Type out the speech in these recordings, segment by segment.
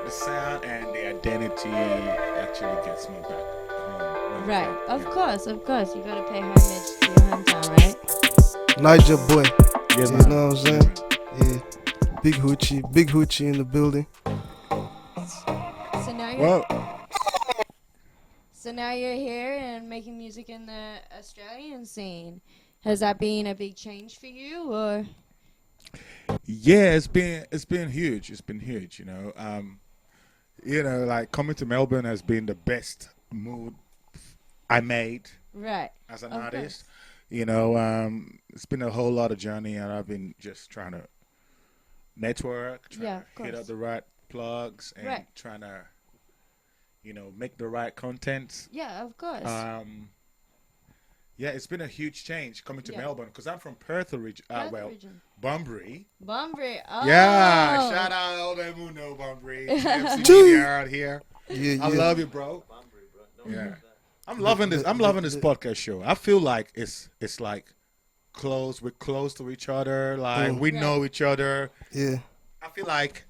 the sound and the identity actually gets me back home. Right. Of course. You gotta pay homage to your hometown, right? Niger boy. Yeah, You man. know what I'm saying? Yeah. Big HOUCCI in the building. So now you're Well, so now you're here and making music in the Australian scene. Has that been a big change for you, or? yeah, it's been huge. It's been huge. Like coming to Melbourne has been the best move I made Right. as an Of artist. course. It's been a whole lot of journey, and I've been just trying to network, Yeah, trying of to hit course. up the right plugs, and Right. trying to, make the right content. Yeah, of course. Yeah, it's been a huge change coming to Yeah. Melbourne because I'm from Perth, Perth well, region. Bunbury. Bunbury. Oh. Yeah, shout out all them who know Bunbury. TMC Choo. Media out here. Yeah, I love you, bro. Yeah, I'm loving this. I'm loving this podcast show. I feel like it's like close. We're close to each other. Like we Right. know each other. Yeah. I feel like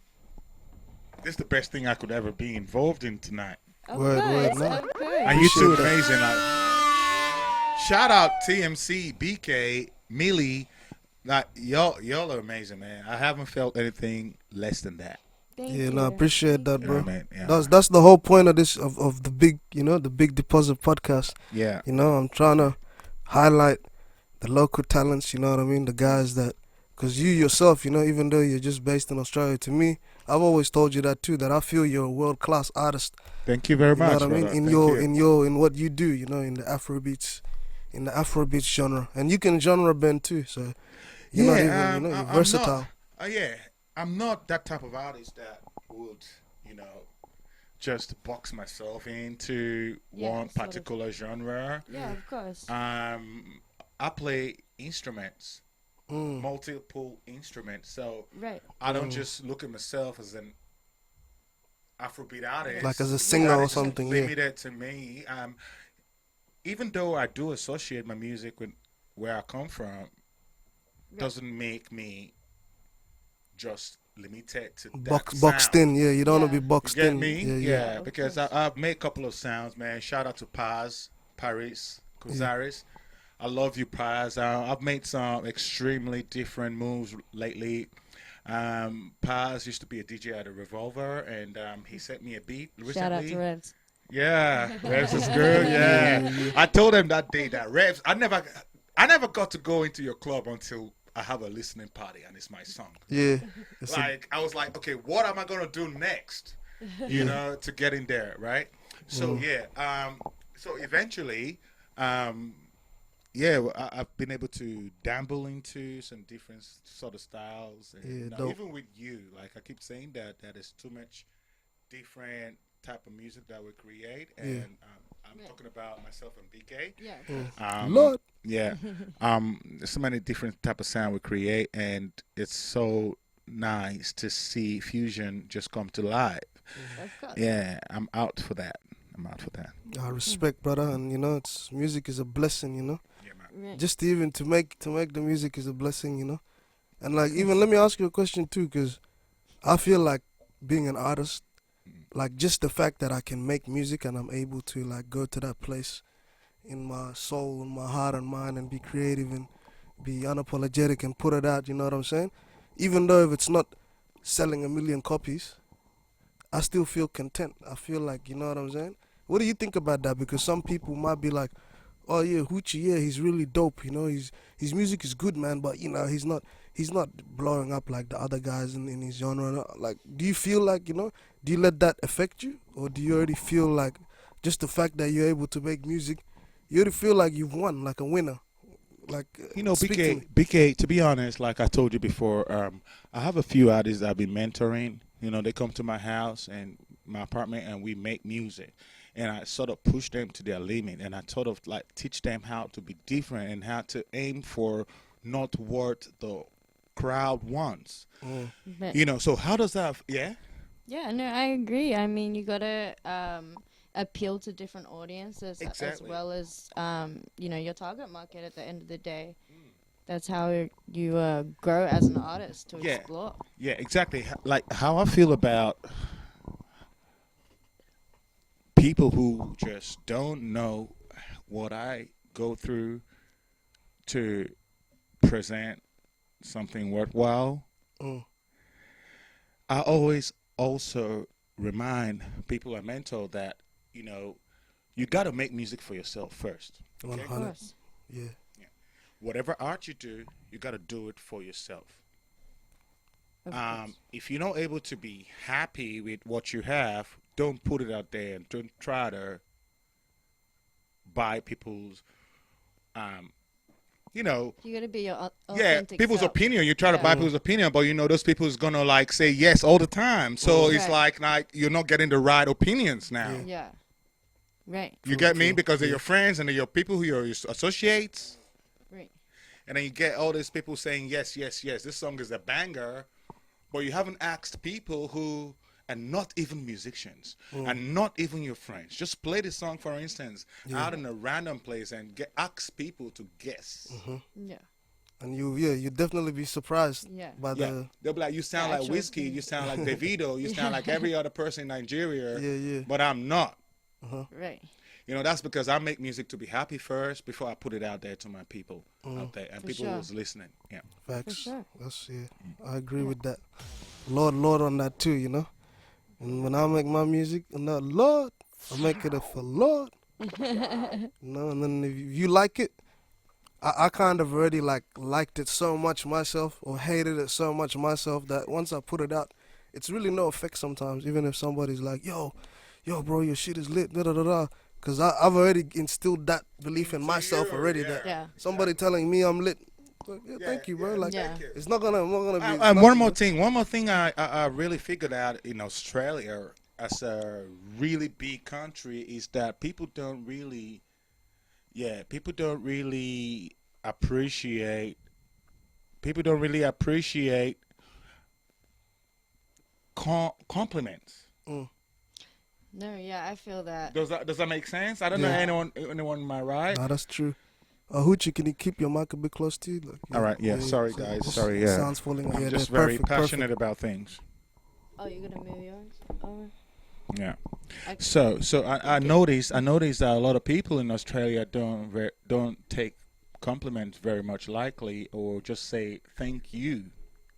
this is the best thing I could ever be involved in tonight. Of Word, course. no. Of course. And you two Appreciate that. amazing. Like, shout out TMC, BK, Millie. Like y'all are amazing, man. I haven't felt anything less than that. Thank Yeah, you. no, I appreciate that, You know bro. what I mean? Yeah. That's the whole point of this of the big, the big deposit podcast. Yeah. I'm trying to highlight the local talents, you know what I mean? The guys that, because you yourself, even though you're just based in Australia, to me, I've always told you that too, that I feel you're a world class artist. Thank you very You know much. what I mean? brother. In Thank your you. in what you do, in the Afrobeats genre, and you can genre bend too. So you're not even, you're I'm versatile. Not, yeah, I'm not that type of artist that would, just box myself into Yeah, one sort of. particular genre. Yeah, of course. I play instruments, Mm. multiple instruments, so Right. I don't just look at myself as an Afrobeat artist, Like as a singer that or is something, yeah. limited to me. Even though I do associate my music with where I come from, doesn't make me just limited to that Boxed sound. in, yeah. You don't want Yeah. to be You boxed get in. me? Yeah, Yeah, Of because course. I've made a couple of sounds, man. Shout out to Paz, Paris, Kuzaris. I love you, Paz. I've made some extremely different moves lately. Paz used to be a DJ at a Revolver, and he sent me a beat recently. Shout out to Reds. Yeah, Revs is good. Yeah, I told him that day that Revs. I never got to go into your club until I have a listening party and it's my song. Yeah. It's a- Like I was like, okay, what am I gonna do next? To get in there, right? So so eventually, I've been able to dabble into some different sort of styles, and Yeah, dope. even with you, like I keep saying that there's too much different type of music that we create, and I'm Yeah. talking about myself and BK. Yeah. Lord. Yeah. There's so many different type of sound we create, and it's so nice to see fusion just come to life. Of course. Yeah, I'm out for that. I respect, brother, and it's music is a blessing, Yeah, man. Right. Just even to make the music is a blessing, and like even let me ask you a question too, because I feel like being an artist, like just the fact that I can make music and I'm able to like go to that place in my soul, in my heart and mind, and be creative and be unapologetic and put it out. You know what I'm saying? Even though if it's not selling 1 million copies, I still feel content. I feel like, you know what I'm saying? What do you think about that? Because some people might be like, "Oh yeah, HOUCCI, yeah, he's really dope. His music is good, man. But he's not blowing up like the other guys in his genre." Like, do you feel like do you let that affect you, or do you already feel like just the fact that you're able to make music, you already feel like you've won, like a winner? Like speak to me. BK. To be honest, like I told you before, I have a few artists that I've been mentoring. They come to my house and my apartment, and we make music. And I sort of push them to their limit, and I sort of like teach them how to be different and how to aim for not what the crowd wants. But So how does that? Yeah. yeah, no, I agree. I mean, you gotta appeal to different audiences as Exactly. well as your target market. At the end of the day, that's how you grow as an artist to Yeah. explore. Yeah, exactly. Like how I feel about people who just don't know what I go through to present something worthwhile, Mm. I always also remind people I mentor that, you know, you got to make music for yourself first. 100. Of course. Yeah. Whatever art you do, you got to do it for yourself. Of course. If you're not able to be happy with what you have, don't put it out there and don't try to buy people's, you know, You gotta be your yeah, authentic people's self. opinion. You try to Yeah. buy people's opinion, but you know those people's gonna like say yes all the time. So it's Right. like you're not getting the right opinions now. Yeah. Yeah. Right. You get me? True. Because they're Yeah. your friends and they're your people who are your associates. Right. And then you get all these people saying yes, yes, yes. This song is a banger, but you haven't asked people who are not even musicians and not even your friends. Just play the song, for instance, out in a random place and ask people to guess. Yeah. And you definitely be surprised Yeah. by Yeah, the they'll be like, you sound The like actual Whiskey, thing. you sound like Davido, you sound like every other person in Nigeria, yeah. but I'm not. Right. You know, that's because I make music to be happy first before I put it out there to my people out there and For people sure. who's listening. Yeah. Facts. sure. That's I agree with that. Lord on that too, you know. And when I make my music, and that Lord, I make it for Lord. You know, and then if you like it, I kind of already liked it so much myself or hated it so much myself that once I put it out, it's really no effect sometimes. Even if somebody's like, yo, bro, your shit is lit, da da da da. Because I've already instilled that belief in myself already. That Yeah. somebody telling me I'm lit, like, yeah, thank you, bro. Like, Yeah. it's not gonna, I'm not gonna be. And nothing, one more man. thing I really figured out in Australia as a really big country is that people don't really appreciate compliments. No. Yeah. I feel that. Does that make sense? I don't know Yeah. anyone am I right? Nah, that's true. HOUCCI, can you keep your mic a bit close to you? Like, All right, yeah, sorry, so guys, just sorry, yeah. Sounds falling. I'm Yeah, just that's very perfect, passionate about things. Oh, you're gonna move yours. Oh. Yeah. Okay. So I noticed that a lot of people in Australia don't take compliments very much likely, or just say thank you,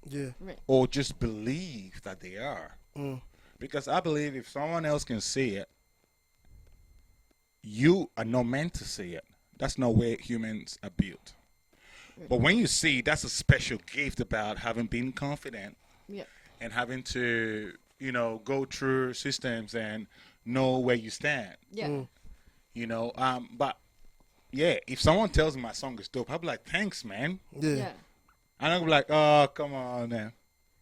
Yeah. or just believe that they are. Mm. Because I believe if someone else can see it, you are not meant to see it. That's not where humans are built. But when you see, that's a special gift about having been confident Yeah. and having to, go through systems and know where you stand. Yeah. But yeah, if someone tells me my song is dope, I'll be like, thanks, man. Yeah. Yeah. And I'll be like, oh, come on, man.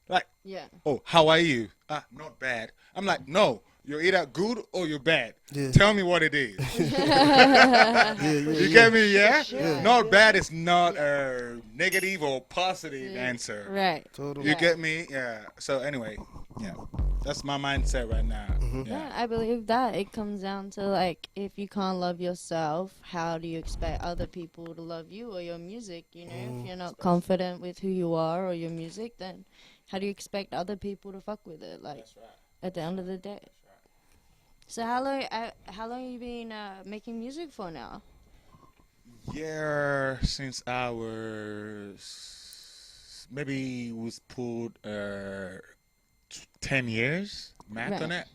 Like, Yeah. oh, how are you? Not bad. I'm like, no, you're either good or you're bad. Yeah. Tell me what it is. Yeah. You get me? Yeah? Sure. Not bad is not a negative or positive answer. Right. Totally. You Yeah. get me? Yeah. So anyway, yeah. That's my mindset right now. Mm-hmm. Yeah, I believe that it comes down to like if you can't love yourself, how do you expect other people to love you or your music? You know, if you're not confident with who you are or your music, then how do you expect other people to fuck with it? Like That's right. at the end of the day. So how long you been making music for now? Yeah, since I was maybe was put 10 years math Right. on it.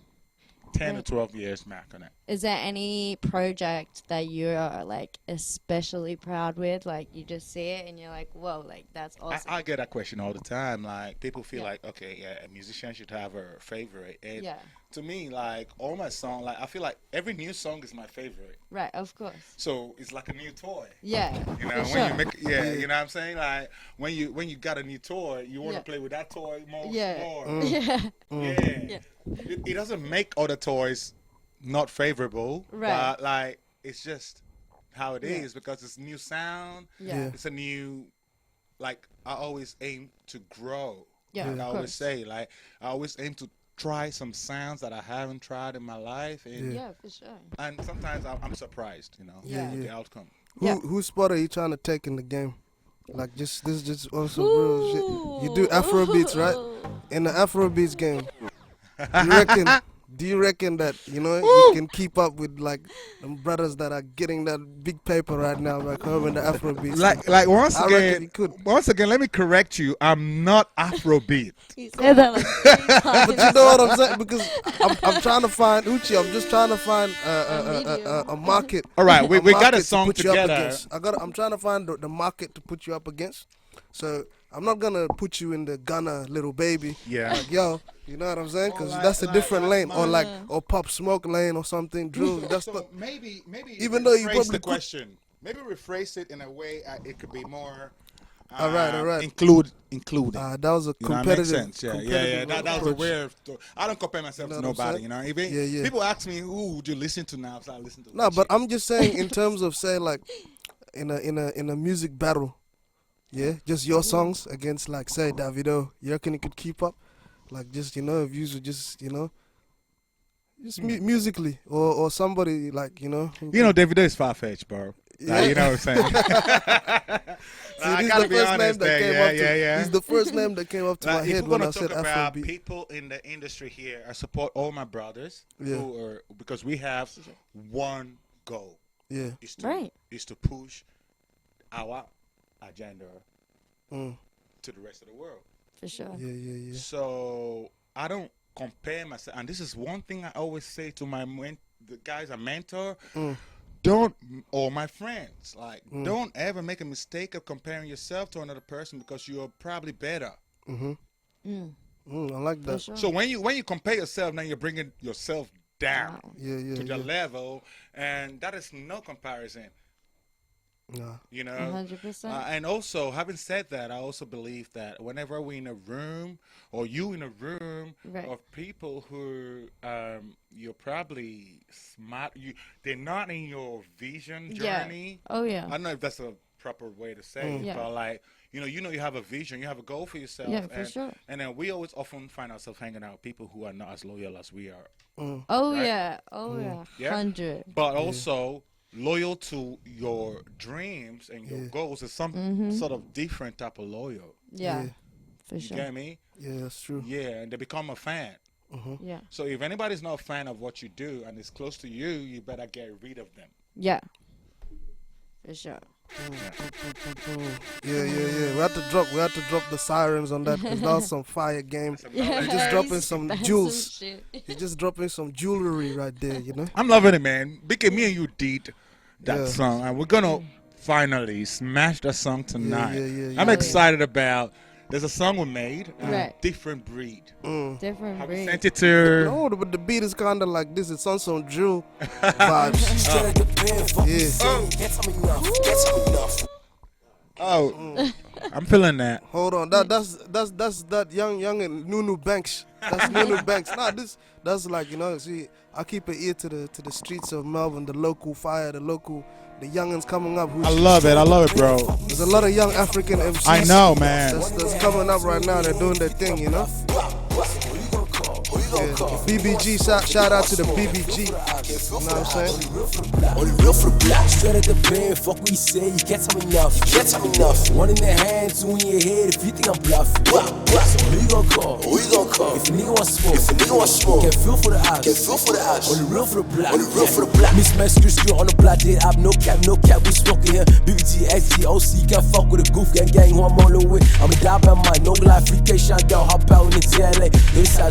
10 Right. to 12 years math on it. Is there any project that you're like especially proud with? Like you just see it and you're like, whoa, like that's awesome. I get that question all the time. Like people feel Yeah. like, okay, yeah, a musician should have a favorite. And Yeah. to me, like all my songs, like I feel like every new song is my favorite. Right, of course. So it's like a new toy. Yeah. You know, for when sure. you make, you know what I'm saying? Like when you got a new toy, you want to Yeah. play with that toy more. Yeah. More. Yeah. Yeah. It doesn't make other toys not favorable, Right. but like it's just how it is because it's new sound. Yeah. It's a new, like I always aim to grow. Yeah, Like of I always course. say, like I always aim to try some sounds that I haven't tried in my life, and Yeah, for sure. and sometimes I'm surprised, Yeah. with the outcome. Whose spot are you trying to take in the game? Like this is just also real shit. You do Afrobeats, right? In the Afrobeats game, you reckon Do you reckon that you can keep up with like them brothers that are getting that big paper right now back home in the Afrobeats? Like once I reckon again, you could. let me correct you. I'm not Afrobeat. He said that like 3 times. But you know what I'm saying? Because I'm trying to find HOUCCI. I'm just trying to find a market. All right, we got market a to song put you up together. against. I'm trying to find the market to put you up against. So I'm not gonna put you in the Ghana little baby. Yeah. Like, yo, you know what I'm saying? Because Or that's a different lane, or like Yeah. or Pop Smoke lane or something. Drill. That's So the. maybe Even though you rephrase probably the could- question. Maybe rephrase it in a way it could be more. All right. Including. That was a You know, that competitive. makes sense. Yeah. competitive That was a approach. way of. I don't compare myself You to know what I'm nobody. saying? You know, even Yeah. people ask me who would you listen to now, so I listen to. No, but Gucci. I'm just saying in terms of say like in a music battle, yeah, just your songs against like say Davido. You reckon you could keep up? Like just if you would just just musically or somebody like who You know, Davido is far fetched, bro. Yeah. You know what I'm saying? See, I he's gotta the be first honest name that there. came Yeah, up to yeah. He's the first name that came up to my Like, if head we're when I gonna said talk about Afrobeat. people in the industry here, I support all my brothers Yeah. who are because we have one goal Yeah. Right. is to push our agenda Mm. to the rest of the world. For sure. Yeah. So I don't compare myself, and this is one thing I always say to the guys I mentor. Mm. Don't, or my friends, like, Mm. don't ever make a mistake of comparing yourself to another person because you're probably better. Mhm. Mm. I like For that. sure. So when you compare yourself, now you're bringing yourself down Wow. Yeah. to the level, and that is no comparison. Nah. You know, 100%. and also, having said that, I also believe that whenever we're in a room, or you in a room Right. of people who you're probably smart, they're not in your vision Yeah. journey. Oh yeah. I don't know if that's a proper way to say it, Yeah. but like you have a vision, you have a goal for yourself. Yeah, for and, sure. And then we always often find ourselves hanging out with people who are not as loyal as we are, Oh right? yeah. Oh yeah. Yeah. 100. but also loyal to your dreams and your Yeah. goals is some sort of different type of loyal. Yeah. Yeah. For You sure. get me? Yeah, that's true. Yeah, and they become a fan. Yeah. So if anybody's not a fan of what you do and is close to you, you better get rid of them. Yeah. For sure. Yeah. We had to drop the sirens on that because that was some fire game. Yeah. just dropping he's some spent jewels. shit. He's just dropping some jewelry right there, I'm loving it, man. Big me and you did that Yeah. song, and we're gonna finally smash that song tonight. yeah. I'm Oh, yeah. excited about. There's a song we made, Right. Different breed. Different Have we breed. sent it to? No, but the beat is kind of like this. It's on some drill vibes. Yeah. Oh, I'm feeling that. Hold on. That's that young and Nunu Banks. That's Nunu Banks. Nah, that's like see, I keep an ear to the streets of Melbourne, the local fire, the youngins coming up. I love it, bro. There's a lot of young African MCs. I know, man. That's coming up right now. They're doing their thing, Yeah. BBG, shout out to the BBG. You know what I'm saying? On the real for the block, straight at the pen, fuck what you say, you can't tell me enough. One in the hand, two in your head, if you think I'm bluffing. So who you gon' call? If a nigga want smoke, can feel for the odds. On the real for the block, Miss Mexican street on the block, dead up, no cap, we smoking here. BBG, SG, OC, can't fuck with a goof, gang, who I'm rolling with. I'm a die by mine, no life, free K, shine down, hop out in the TLA.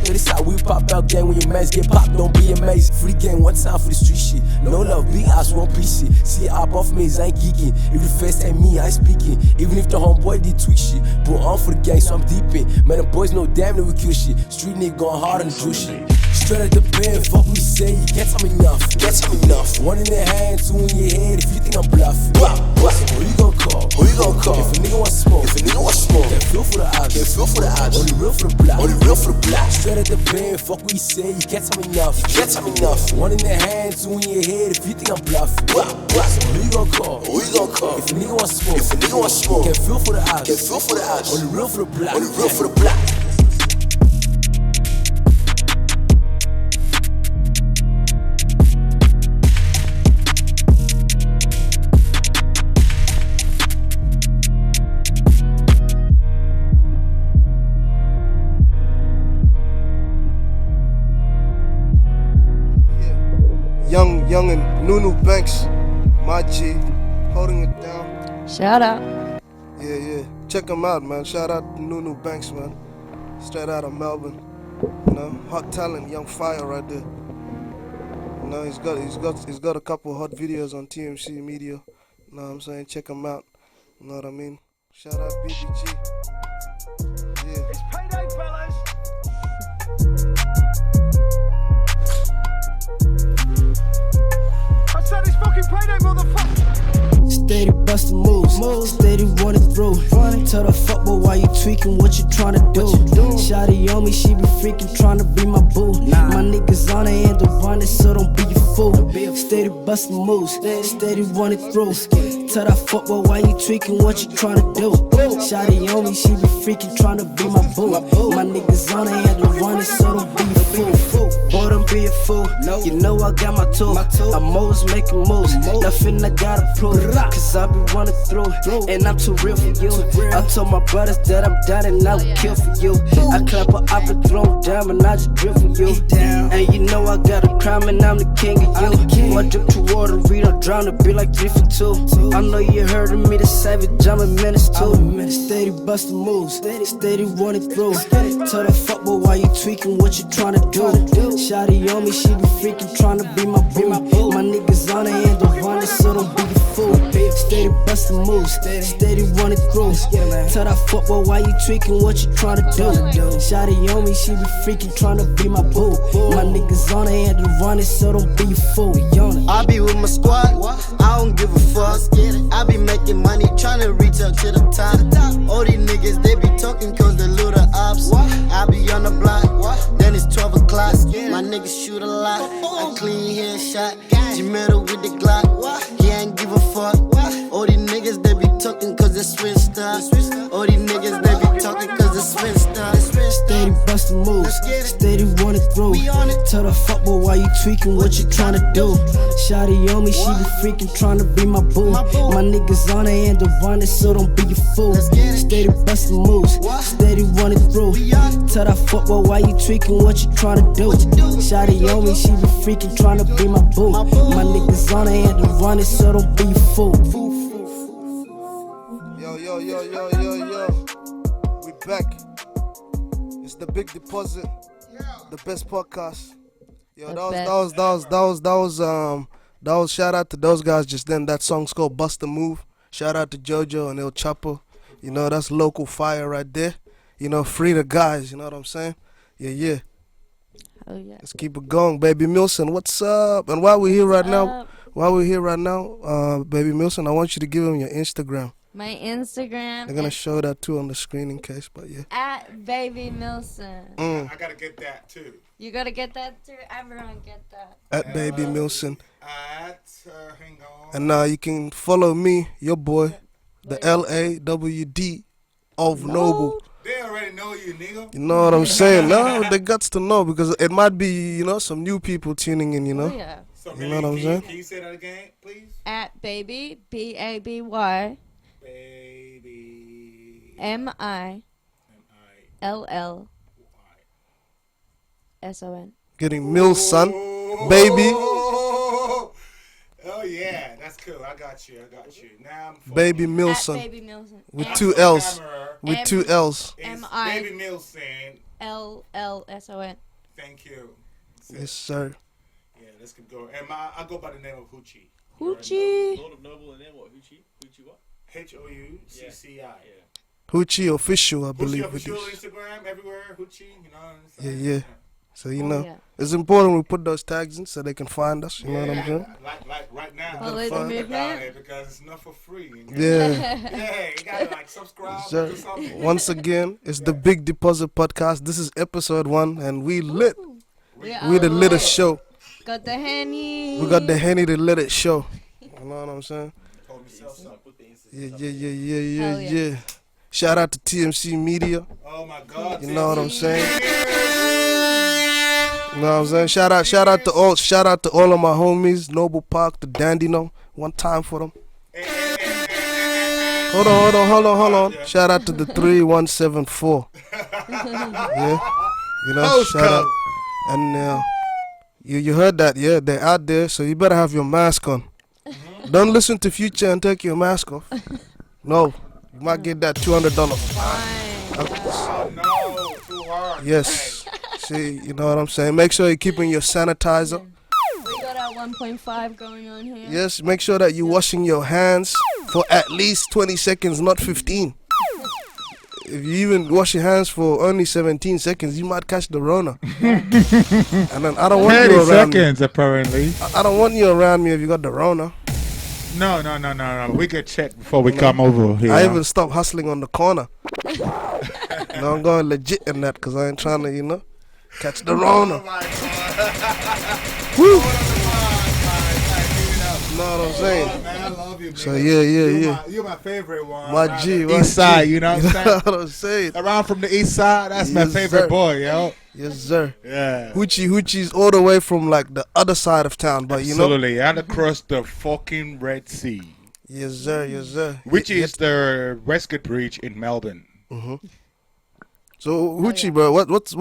30 side, we pop out, gang, when your mans get popped, don't be amazed. Free game, one time for the street shit. No love, big ass, one PC. See, up off me, I ain't geeking. If the face ain't me, I ain't speaking. Even if the homeboy did tweak shit. Put on for the gang, so I'm deep in. Man, the boys know damn that we kill shit. Street nigga going hard on the drill shit. Straight at the pen, fuck what you say, you can't tell me enough. One in the hand, two in your head, if you think I'm bluffing. So who you gon' call? If a nigga want smoke, can feel for the odds. On the real for the block, Straight at the pen, fuck what you say, you can't tell me enough. One in the hand, two in your head, if you think I'm bluffing. So who you gon' call? If a nigga want smoke, can feel for the odds. On the real for the block. Young and Nunu Banks, my G, holding it down. Shout out. Yeah. Check him out, man. Shout out to Nunu Banks, man. Straight out of Melbourne. You know, hot talent, young fire right there. You know, he's got a couple hot videos on TMC Media. You know what I'm saying? Check him out. You know what I mean? Shout out BBG. Yeah. It's payday, fellas. I said it's fucking payday, motherfucker. Steady bustin' moves, steady running through. Tell the fuckboy why you tweaking, what you tryna do. Shawty on me, she be freaking tryna be my boo. My niggas on her end to run it, so don't be a fool. Steady bustin' moves, steady running through. Tell that fuckboy why you tweaking, what you tryna do. Shawty on me, she be freaking tryna be my boo. My niggas on her end to run it, so don't be a fool. Boy, don't be a fool. You know I got my tool. I'm always making moves. Nothing I gotta prove. Cause I be running through, and I'm too real for you. I told my brothers that I'm down and I would kill for you. I clap her up and throw her down, and I just drill for you. And you know I got a crime and I'm the king of you. I drip to water, read or drown, it be like 3 for 2. I know you heard of me, the savage, I'm a menace too. Steady bustin' moves, steady running through. Tell the fuckboy why you tweaking, what you tryna do. Shawty on me, she be freaking tryna be my boo. My niggas on her end to run it, so don't be a fool. Steady bustin' moves, steady running through. Tell that fuckboy why you tweaking, what you tryna do. Shawty on me, she be freaking tryna be my boo. My niggas on her end to run it, so don't be a fool. I be with my squad, I don't give a fuck. I be making money, tryna reach up to the top. All these niggas, they be talking cause they lure the ops. I be on the block, then it's 12 o'clock. My niggas shoot a lot, a clean headshot. G-metal with the Glock, he ain't give a fuck. All these niggas, they be talking cause they switched up. All these niggas, they be talking cause they switched up. Steady bustin' moves, steady running through. Tell the fuckboy why you tweaking, what you tryna do. Shawty on me, she be freaking tryna be my boo. My niggas on her end to run it, so don't be a fool. Steady bustin' moves, steady running through. Tell that fuckboy why you tweaking, what you tryna do. Shawty on me, she be freaking tryna be my boo. My niggas on her end to run it, so don't be a fool. Yo. We back. It's the Big Deposit, the best podcast. Yo, that was shout out to those guys just then. That song's called Bust a Move. Shout out to JoJo and El Chapo. You know, that's local fire right there. You know, free the guys, you know what I'm saying? Yeah. Oh yeah. Let's keep it going, Baby Milson. What's up? And while we're here right now, Baby Milson, I want you to give them your Instagram. My Instagram. They're gonna show that too on the screen in case, but yeah. At Baby Milson. I gotta get that too. You gotta get that too. Everyone get that. At Baby Milson. Hang on. And you can follow me, your boy, the LAWD of Noble. They already know you, nigga. You know what I'm saying? No, they got to know because it might be, you know, some new people tuning in, you know. Oh, yeah. So you know what I'm saying? Can you say that again, please? At Baby, BABY, Baby. MILLSON. Getting Milson, baby. Oh yeah, that's cool. I got you. Now I'm Baby At Milson. Baby Milson. With 2 L's. With M- 2 L's. Baby Milson. LLSON. Thank you. Yes, sir. Yeah, let's keep going. And I go by the name of HOUCCI. HOUCCI. Lord of Noble and then what? HOUCCI? HOUCCI what? HOUCCI. HOUCCI official, I HOUCCI believe. official Instagram everywhere. HOUCCI, you know. Yeah. So you know, yeah. it's important we put those tags in so they can find us. You know what I'm saying? Like right now, Follow I'm the fucking movement. about it because it's not for free. You know? Yeah. Yeah, you gotta like subscribe Sir, or something. once again, it's the Big Deposit Podcast. This is episode 1, and we lit. We the littest show. Got the Henny. We got the Henny the lit show. You know what I'm saying? Told myself so. Yeah. Shout out to TMC Media. Oh my God. You know what I'm saying? You know what I'm saying? Shout out to all of my homies, Noble Park, the Dandino. One time for them. Hold on. Shout out to the 3174. Yeah. You know, shout out. And You heard that? Yeah, they're out there, so you better have your mask on. Don't listen to Future and take your mask off. No, you might get that $200. Fine. Oh no, too hard. Yes. See, you know what I'm saying? Make sure you're keeping your sanitizer. We got our 1.5 going on here. Yes, make sure that you're washing your hands for at least 20 seconds, not 15. If you even wash your hands for only 17 seconds, you might catch the Rona. And then I don't want 30 you around me. seconds, apparently. I don't want you around me if you got the Rona. No. We get checked before we come over here. I even stopped hustling on the corner. No, I'm going legit in that because I ain't trying to, catch the Rona. Woo! You know what I'm saying? Man, I love you, man. So yeah. You're my favorite one. My G, my East side, G. you know what I'm You saying? know what I'm saying? Around from the east side, that's my Yes, favorite sir. boy, yo. Yes, sir. Yeah. Hoochie's all the way from like the other side of town, but Absolutely. And across the fucking Red Sea, Yes, sir. which is the Westgate Bridge in Melbourne. So Hoochie, bro, what's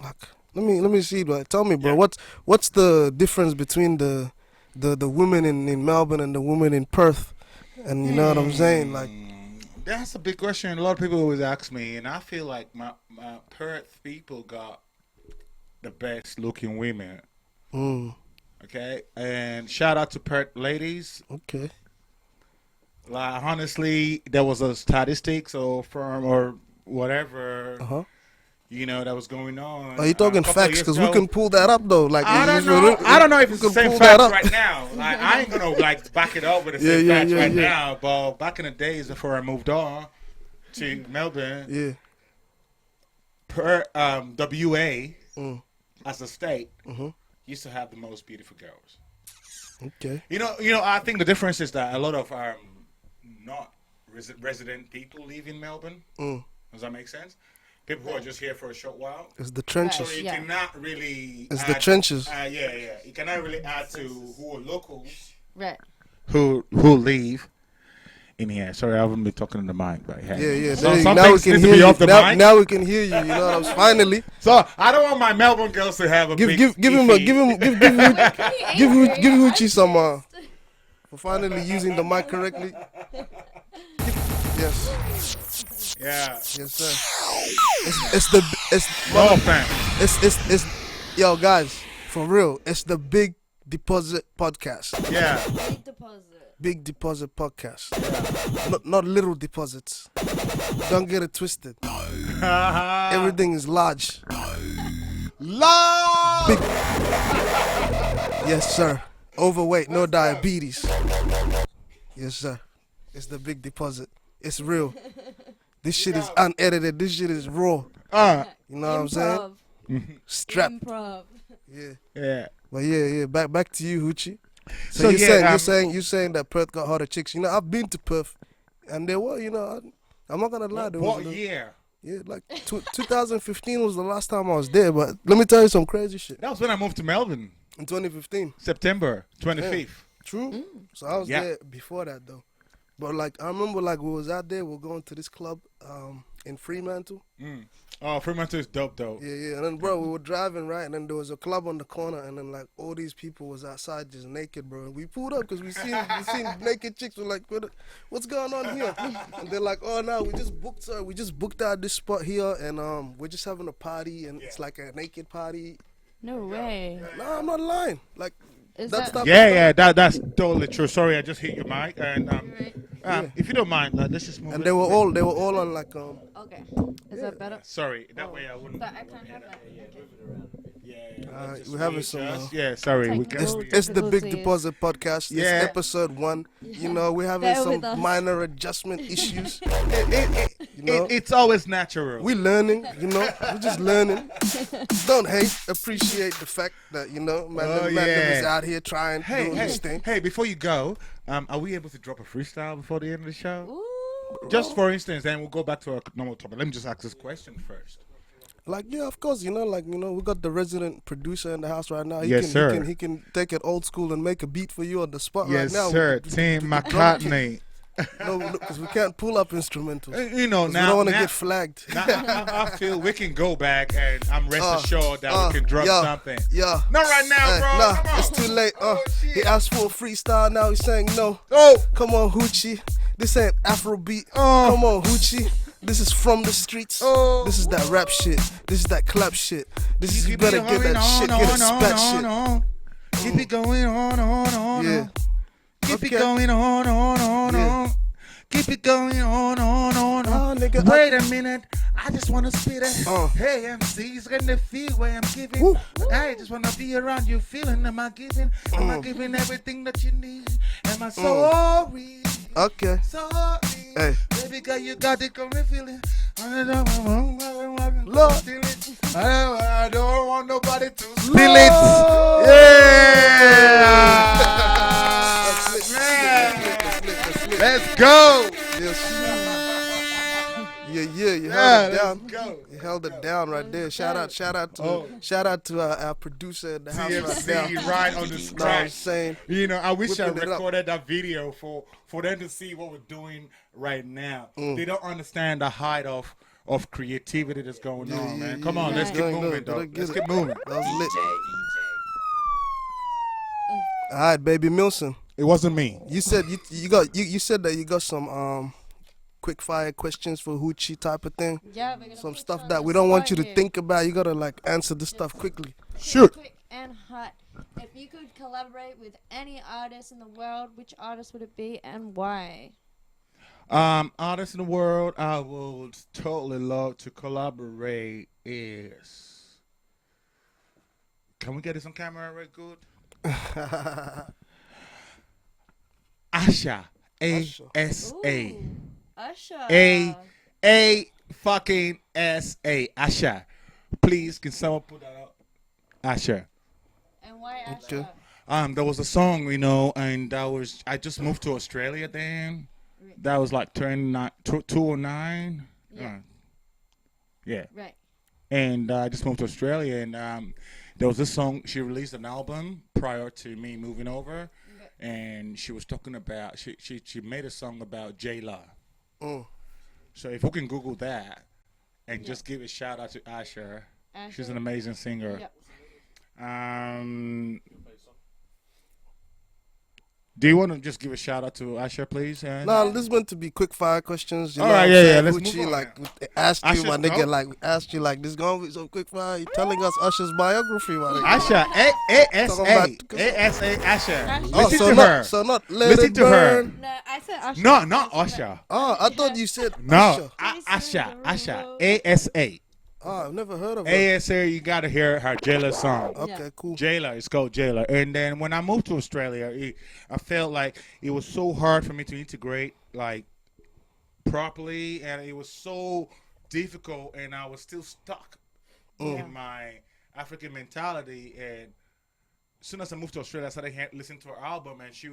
like? Let me see, bro. Tell me, bro, what's the difference between the women in Melbourne and the women in Perth? And you know what I'm saying, like. That's a big question. A lot of people always ask me, and I feel like my Perth people got the best looking women. Okay, and shout out to Perth ladies. Okay. Like honestly, there was a statistics or firm or whatever, that was going on. Are you talking a couple of facts? years Because we ago. can pull that up though. Like I don't if know. I don't know if we it's the can same pull that facts up. right now. Like I ain't gonna like back it up with the same facts right now. But back in the days before I moved on to Melbourne, Yeah. per WA as a state used to have the most beautiful girls. Okay. You know. I think the difference is that a lot of not resident people live in Melbourne. Does that make sense? People who are just here for a short while. It's the trenches. So you cannot really. It's the trenches. Yeah. You cannot really add to who are locals. Right. Who leave in here. Sorry, I haven't been talking to the mic, but hey. Yeah. So There you- some now we things can need hear to be you. off the mic. Now we can hear you. You know what I'm saying? Finally. So I don't want my Melbourne girls to have a Give big Hoochie some for finally using the mic correctly. Yes. Yeah. Yes, sir. It's No offense. it's yo guys, for real. It's the Big Deposit Podcast. Yeah. Big deposit. Big Deposit Podcast. Not little deposits. Don't get it twisted. Everything is large. Love. Big. Yes, sir. Overweight, no diabetes. Yes, sir. It's the Big Deposit. It's real. This shit is unedited. This shit is raw. You know what I'm saying? Strap. Improv. Yeah. Yeah. But yeah. Back to you, Hoochie. So, So, you're saying that Perth got hotter chicks. You know, I've been to Perth, and there were, I'm not gonna lie. There What was, year? Yeah, like 2015 was the last time I was there. But let me tell you some crazy shit. That was when I moved to Melbourne. In 2015. September 25th. True. So I was there before that though. But like I remember, like we was out there, we were going to this club in Fremantle. Oh, Fremantle is dope though. Yeah. And then bro, we were driving right, and then there was a club on the corner, and then like all these people was outside just naked, bro. And we pulled up because we seen naked chicks. We're like, what's going on here? And they're like, oh no, we just booked out this spot here, and we're just having a party, and it's like a naked party. No way. No, I'm not lying. Like Is that's that Yeah, that's totally true. Sorry, I just hit your mic, and if you don't mind, let's just move. And it. they were all on like Okay. Is that better? Sorry, that way I wouldn't. But I can't have that. we're having some. Yeah, sorry. We Technical got. It's the Big difficulties. Deposit Podcast. Yeah. It's episode 1. You know, we're having Bear with us. some minor adjustment issues. It's always natural. We're learning, we're just learning. Don't hate, appreciate the fact that, man is out here trying to do this thing. Hey, before you go, are we able to drop a freestyle before the end of the show? Ooh. Just for instance, then we'll go back to our normal topic. Let me just ask this question first. Like, yeah, of course, we got the resident producer in the house right now. Yes, sir. He can take it old school and make a beat for you on the spot Yes, right now. sir. Team McCartney. No, because we can't pull up instrumentals. You know, 'Cause we now, don't want to now, get flagged. now I feel we can go back, and I'm rest assured that we can drop yeah, something. Yeah. Not right now, bro. Nah, Come on. it's too late. Shit. He asked for a freestyle, now he's saying no. Oh, Come on, HOUCCI. This ain't Afrobeat. Oh. Come on, HOUCCI. This is from the streets. Oh. This is that rap shit. This is that clap shit. This is you keep better it get that going shit, on, get that on, spat on, shit. on. Keep it going on. Yeah. Keep it Okay. going on. Yeah. Keep it going on. Oh, nigga, Wait a minute, I just wanna spit it. Uh. Hey, MCs, in the feel where I'm giving. Woo. I just wanna be around you, feeling. Am I giving? Am I giving everything that you need? Am I sorry? Okay. Sorry. Hey. Baby girl, you got it, come and feel it. Lord. I don't want nobody to steal it. Yeah. Man. Let's go. Yes. Yeah, you Yeah, held it down. let's go. You held it down right there. Shout out to our producer at the house right TFC now. right on the Know what I'm scratch. saying? You know, I wish I Whipping it up. recorded that video for them to see what we're doing right now. They don't understand the height of creativity that's going on, man. Come on, let's yeah. keep Doing moving, good. though. Get Let's it. keep moving. That was lit. All right, baby Milson. It wasn't me. You said you said that you got some quick fire questions for HOUCCI type of thing. Yeah, we're gonna Some put stuff on that the we don't want you spot to here. think about. You gotta like answer this stuff quickly. Shoot. Quick and hot. If you could collaborate with any artist in the world, which artist would it be and why? Artists in the world I would totally love to collaborate is. Can we get this on camera right good? Asha. A-S-A. Ooh, Usher. A fucking S-A. Asha. Please, can someone put that up? Asha. And why Okay. Usher? There was a song, you know, and I just moved to Australia then. That was like 209. Yeah. Yeah. Right. And I just moved to Australia, and there was this song. She released an album prior to me moving over, and she was talking about she made a song about J-La. So if we can Google that and just give a shout out to Asher, she's an amazing singer. Yep. Do you want to just give a shout out to Asher, please? No, this is meant to be quick fire questions. You All know right, what I'm yeah, saying? let's HOUCCI, move on like now. asked you, Usher's my nigga, dope. like we asked you, like this going with some quick fire. You telling us Usher's biography, my nigga. Asher, A-S-A, Talking A-S-A, Asher. Asher. Oh, Listen so to not, her. so not let Listen it to her. burn. No, I said Usher. No, not Usher. Oh, I thought you said No, Usher. Asher, A-S-A. Oh, I've never heard of her. A-S-A, you got to hear her J-La song. Okay, cool. J-La, it's called J-La. And then when I moved to Australia, I felt like it was so hard for me to integrate, like, properly, and it was so difficult, and I was still stuck in my African mentality. And as soon as I moved to Australia, I started listening to her album, and she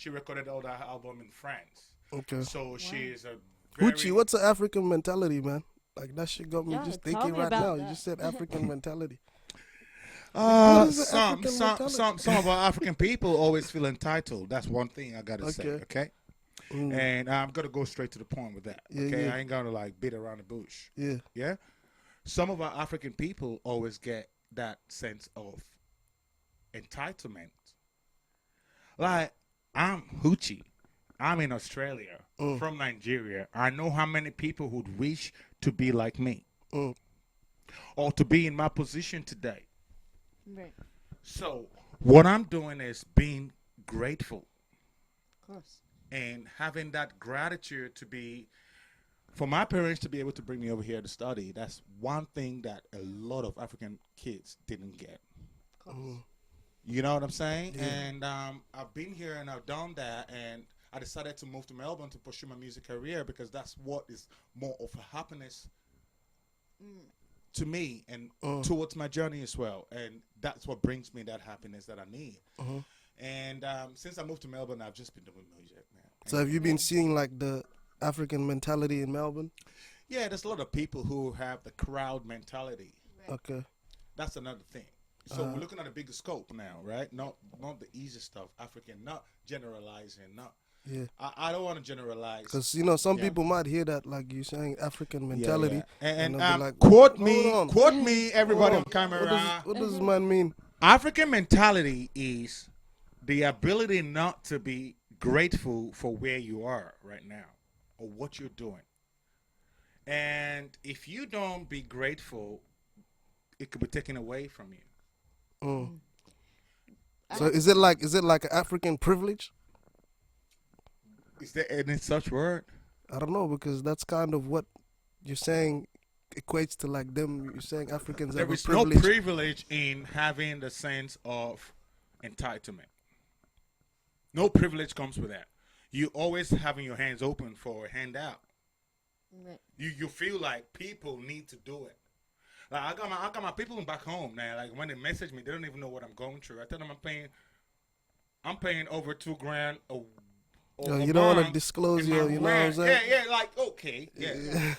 recorded all that album in France. Okay. So she is a very... HOUCCI, what's an African mentality, man? Like that shit got me Yeah, just tell thinking me right about now. that. You just said African mentality. is the Some African some of our African people always feel entitled. That's one thing I gotta say. Okay. Okay. And I'm gonna go straight to the point with that. Yeah, Okay, yeah. I ain't gonna like beat around the bush. Yeah. Yeah. Some of our African people always get that sense of entitlement. Like, I'm HOUCCI. I'm in Australia, from Nigeria. I know how many people would wish to be like me, or to be in my position today. Right. So what I'm doing is being grateful Of course. and having that gratitude to be, for my parents to be able to bring me over here to study. That's one thing that a lot of African kids didn't get. Of course. You know what I'm saying? Yeah. And I've been here and I've done that, and I decided to move to Melbourne to pursue my music career because that's what is more of a happiness to me and towards my journey as well. And that's what brings me that happiness that I need. And since I moved to Melbourne, I've just been doing music, man. So have you been seeing like the African mentality in Melbourne? Yeah, there's a lot of people who have the crowd mentality. Okay. That's another thing. So we're looking at a bigger scope now, right? Not the easy stuff, African, not generalizing, not Yeah. I don't want to generalize. Because you know some Yeah. people might hear that like you saying African mentality, Yeah. And, they'll be like, quote "Hold me, on, quote me, everybody on hold camera. what does man mean?" African mentality is the ability not to be grateful for where you are right now or what you're doing. And if you don't be grateful, it could be taken away from you. Mm. So is it like an African privilege? Is there any such word? I don't know because that's kind of what you're saying equates to like them. You're saying Africans have There a is no privilege. privilege in having the sense of entitlement. No privilege comes with that. You always having your hands open for a handout. Right. You feel like people need to do it. Like I got my people back home now. Like when they message me, they don't even know what I'm going through. I tell them I'm paying over $2,000 Yo, you don't want to disclose in my your, you know what I'm rent. saying? Yeah, like okay, yeah.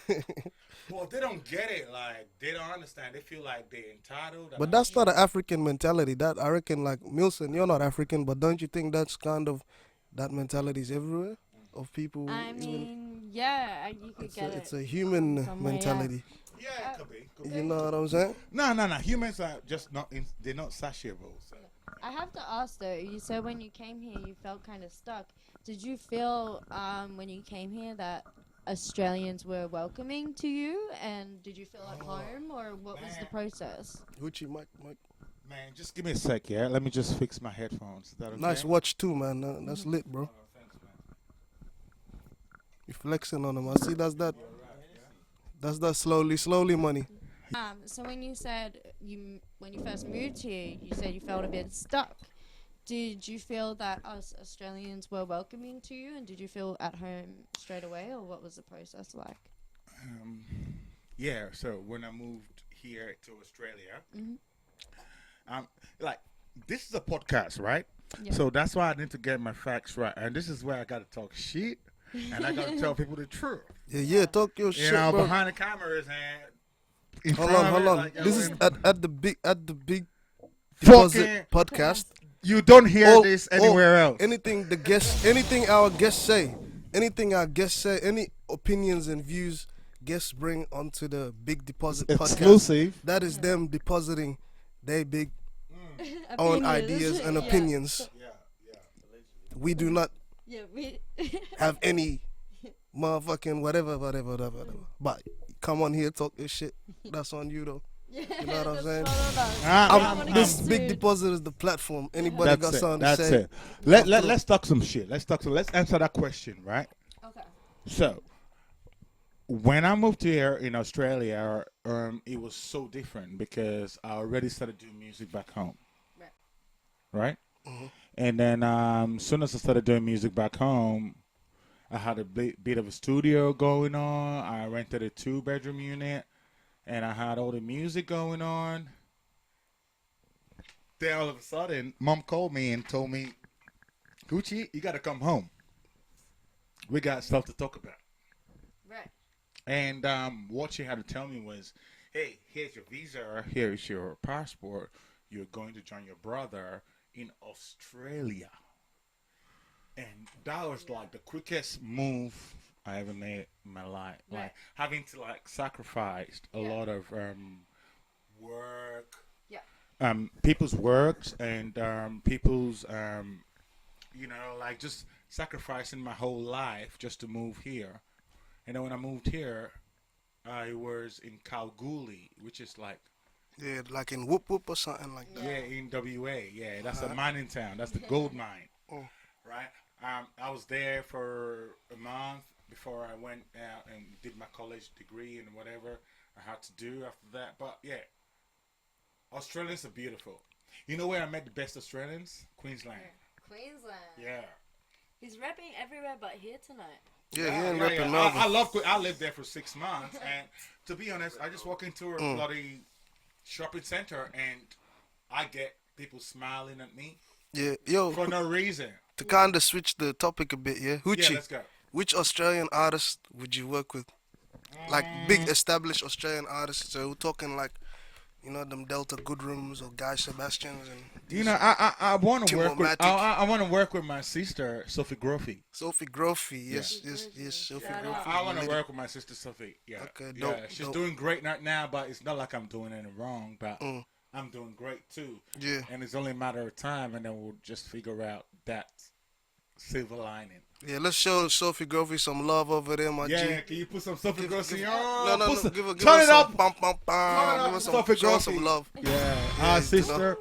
Well, they don't get it. Like they don't understand. They feel like they're entitled. But that's not an African mentality. That I reckon, like Milson, you're not African, but don't you think that's kind of that mentality is everywhere of people? I even- mean, yeah, you could get it. it's a human somewhere, yeah. mentality. Yeah, it could be. You know what I'm saying? No. Humans are just not. They're not satiable. So. I have to ask though. You said when you came here, you felt kind of stuck. Did you feel when you came here that Australians were welcoming to you, and did you feel at home, or what was the process? HOUCCI, Mike. Man, just give me a sec, yeah. Let me just fix my headphones. Is that okay? Nice watch too, man. That's lit, bro. Oh, thanks, man. You flexing on them. I see that's that. That's that slowly money. So when you said when you first moved here, you said you felt a bit stuck. Did you feel that us Australians were welcoming to you, and did you feel at home straight away, or what was the process like? Yeah. So when I moved here to Australia, like this is a podcast, right? Yeah. So that's why I need to get my facts right, and this is where I got to talk shit, and I got to tell people the truth. Yeah. Talk your shit, You know, bro. behind the cameras and in Hold front of on. it, like, This is at the big fucking. deposit podcast. You don't hear All- this anywhere else. Anything our guests say, any opinions and views guests bring onto the Big Deposit podcast. Exclusive. That is them depositing their big own ideas and opinions. Yeah. We do not Yeah, we. have any motherfucking whatever. But come on here, talk your shit. That's on you though. You know what I'm saying? This Big Big Deposit is the platform. Anybody got something to That's say? it. Let's talk some shit. Let's answer that question, right? Okay. So, when I moved here in Australia, it was so different because I already started doing music back home. Right? Mm-hmm. And then as soon as I started doing music back home, I had a bit of a studio going on. I rented a 2-bedroom unit, and I had all the music going on. Then all of a sudden, Mom called me and told me, "HOUCCI, you got to come home. We got stuff to talk about." Right. And what she had to tell me was, "Hey, here's your visa. Here's your passport. You're going to join your brother in Australia." And that was like the quickest move I ever made in my life. Right. Like having to sacrifice a lot of work. Yeah. People's works and people's just sacrificing my whole life just to move here. And then when I moved here, I was in Kalgoorlie, which is like like in Whoop Whoop or something like that. in WA. Yeah, that's a mining town. That's the gold mine. Oh. Right. I was there for a month before I went out and did my college degree and whatever I had to do after that. But yeah, Australians are beautiful. You know where I met the best Australians? Queensland. Queensland. Yeah. He's rapping everywhere but here tonight. Yeah, he ain't yeah. rapping Melbourne. I lived there for 6 months, and to be honest, I just walk into a bloody shopping center and I get people smiling at me Yeah, yo, for no reason. to kind of switch the topic a bit, yeah? Yeah, HOUCCI, let's go. which Australian artist would you work with? Like big established Australian artists. So we're talking like You know, them Delta Goodrums or Guy Sebastians and You know, I want to work with Timomatic. I want to work with my sister Sophie Groffy. Sophie Groffy. Yes, Sophie Shout Groffy. out. I want to work with my sister Sophie. Yeah. Okay, Yeah, dope, she's dope. doing great right now, but it's not like I'm doing anything wrong. But Mm. I'm doing great too. Yeah. And it's only a matter of time, and then we'll just figure out that silver lining. Yeah, let's show Sophie Groffy some love over there, my G. Yeah, can you put some Sophie Groffy on? No, Put some- give her turn it some up. bum, bum, bum. up, Give her some, Sophie show her Groffy. some love. Yeah, Yeah, our you sister.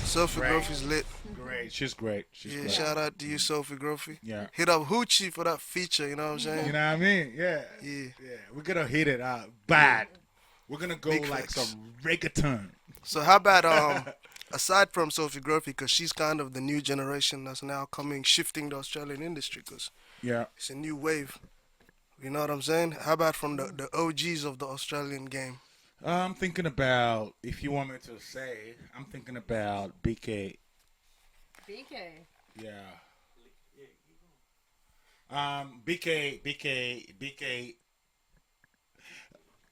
Sophie Great. Groffy's lit. Great, she's great. She's Yeah, great. shout out to you, Sophie Groffy. Yeah. Hit up HOUCCI for that feature, you know what I'm saying? You know what I mean? Yeah. Yeah. Yeah. We're gonna hit it out bad. We're gonna go Big like flex. some reggaeton. So how about aside from Sophie Groffy, because she's kind of the new generation that's now coming, shifting the Australian industry, because Yeah. it's a new wave. You know what I'm saying? How about from the OGs of the Australian game? I'm thinking about, if you want me to say, I'm thinking about BK. BK. Yeah. BK.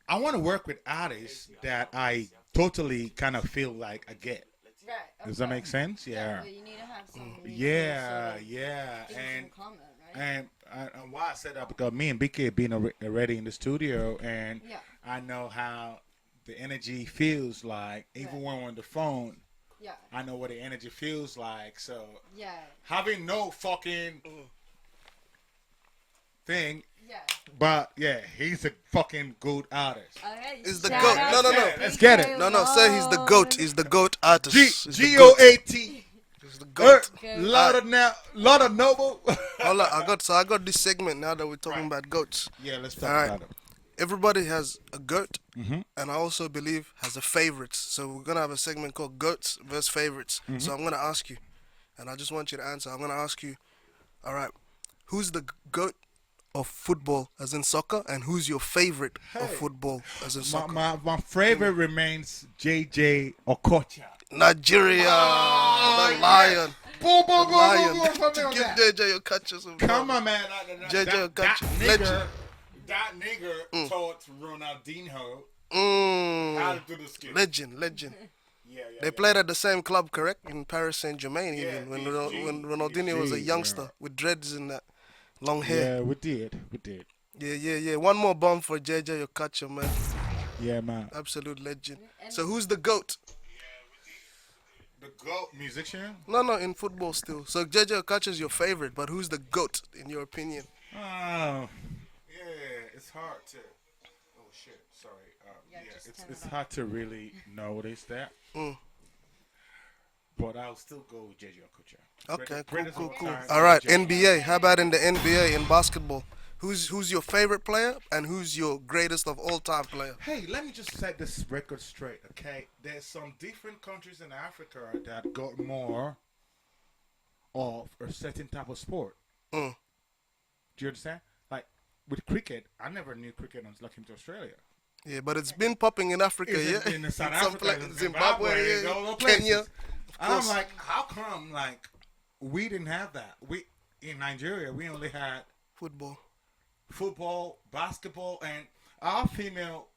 I want to work with artists that I totally kind of feel like I get. Right. Does that make sense? Yeah. But you need to have some. Yeah, yeah. Things in common, right? And why I said that, because me and BK have been already in the studio, and Yeah. I know how the energy feels like, even when we're on the phone. Yeah. I know what the energy feels like. So Yeah. having no fucking thing, Yeah. but yeah, he's a fucking good artist. Okay. Is the shout goat. out No, no, to no. Let's get it. BK No, say he's the GOAT. He's the GOAT artist. He's the GOAT. He's the GOAT. Lot of noble. Hold on, I got this segment now that we're talking about goats. Yeah, let's talk Alright. about it. Everybody has a goat, Mhm. and I also believe has a favorites. So we're gonna have a segment called goats versus favorites. Mm-hmm. So I'm gonna ask you, and I just want you to answer. I'm gonna ask you, all right, who's the goat of football, as in soccer, and who's your favorite of football, as in soccer? My favorite remains JJ Okocha. Nigeria, the lion, Boom, boom, the boom, lion. boom, boom, To boom, give boom. JJ Okocha some Come love. on, man. JJ That Okocha, nigger, legend. that nigger taught Ronaldinho how Mm, to do the skill. legend. Yeah. They played at the same club, correct? In Paris Saint-Germain, Yeah, even when PSG, when Ronaldinho was a PSG, youngster yeah. with dreads and that long hair. Yeah, we did. Yeah. One more bomb for JJ Okocha, man. Yeah, man. Absolute legend. So who's the GOAT? The GOAT musician? No, in football still. So JJ Okocha is your favorite, but who's the GOAT in your opinion? Oh, yeah, it's hard to. Oh shit, sorry. just It's turn it's it up. hard to really notice that. Mm. But I'll still go with JJ Okocha. Okay, Greatest cool. of all time, All right, JJ. NBA. How about in the NBA in basketball? Who's your favorite player and who's your greatest of all time player? Hey, let me just set this record straight, okay? There's some different countries in Africa that got more of a certain type of sport. Mm. Do you understand? Like with cricket, I never knew cricket until I came to Australia. Yeah, but it's been popping in Africa, It's yeah. in South Some Africa, pla- in Zimbabwe, in all yeah. those places. Kenya. And I'm course. like, how come like we didn't have that? We in Nigeria we only had football, basketball, and our female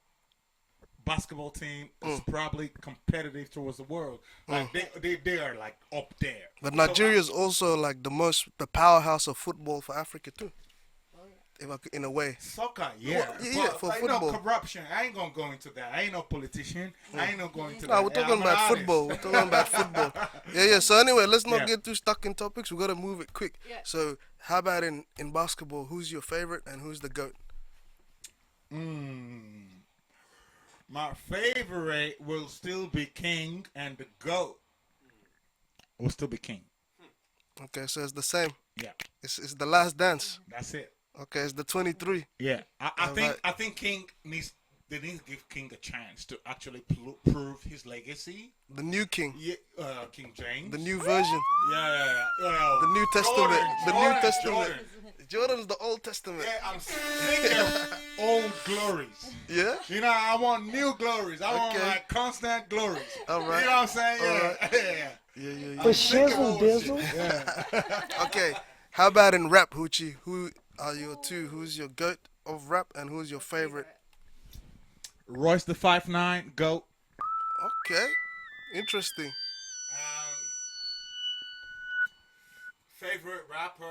basketball team is probably competitive towards the world. Like they are like up there. But Nigeria is also like the powerhouse of football for Africa too. If I could, in a way. Soccer, yeah. Well, yeah, But, for like, football. No corruption. I ain't gonna go into that. I ain't no politician. I ain't no going into No, that. we're talking I'm an about artist. football. We're talking about football. Yeah. So anyway, let's not Yeah. get too stuck in topics. We gotta move it quick. Yeah. So how about in basketball? Who's your favorite and who's the GOAT? My favorite will still be King, and the GOAT will still be King. Okay, so it's the same. Yeah, It's the last dance. that's it. Okay, it's the 23. Yeah, I think Alright. I think King needs. They need to give King a chance to actually prove his legacy. The new king. Yeah, King James. The new version. Yeah. The New Testament. The New Testament. Jordan. Jordan's the Old Testament. Yeah, I'm sick of old glories. Yeah? You know, I want new glories. I want Okay. like constant glories. All right. You know what I'm saying? Yeah. Alright. Yeah. Yeah. For Sick of shizzle old dizzle. shit. Yeah. Okay. How about in rap, HOUCCI? Who are your two? Who's your GOAT of rap and who's your favorite? Royce the 5'9", GOAT. Okay. Interesting. Favorite rapper?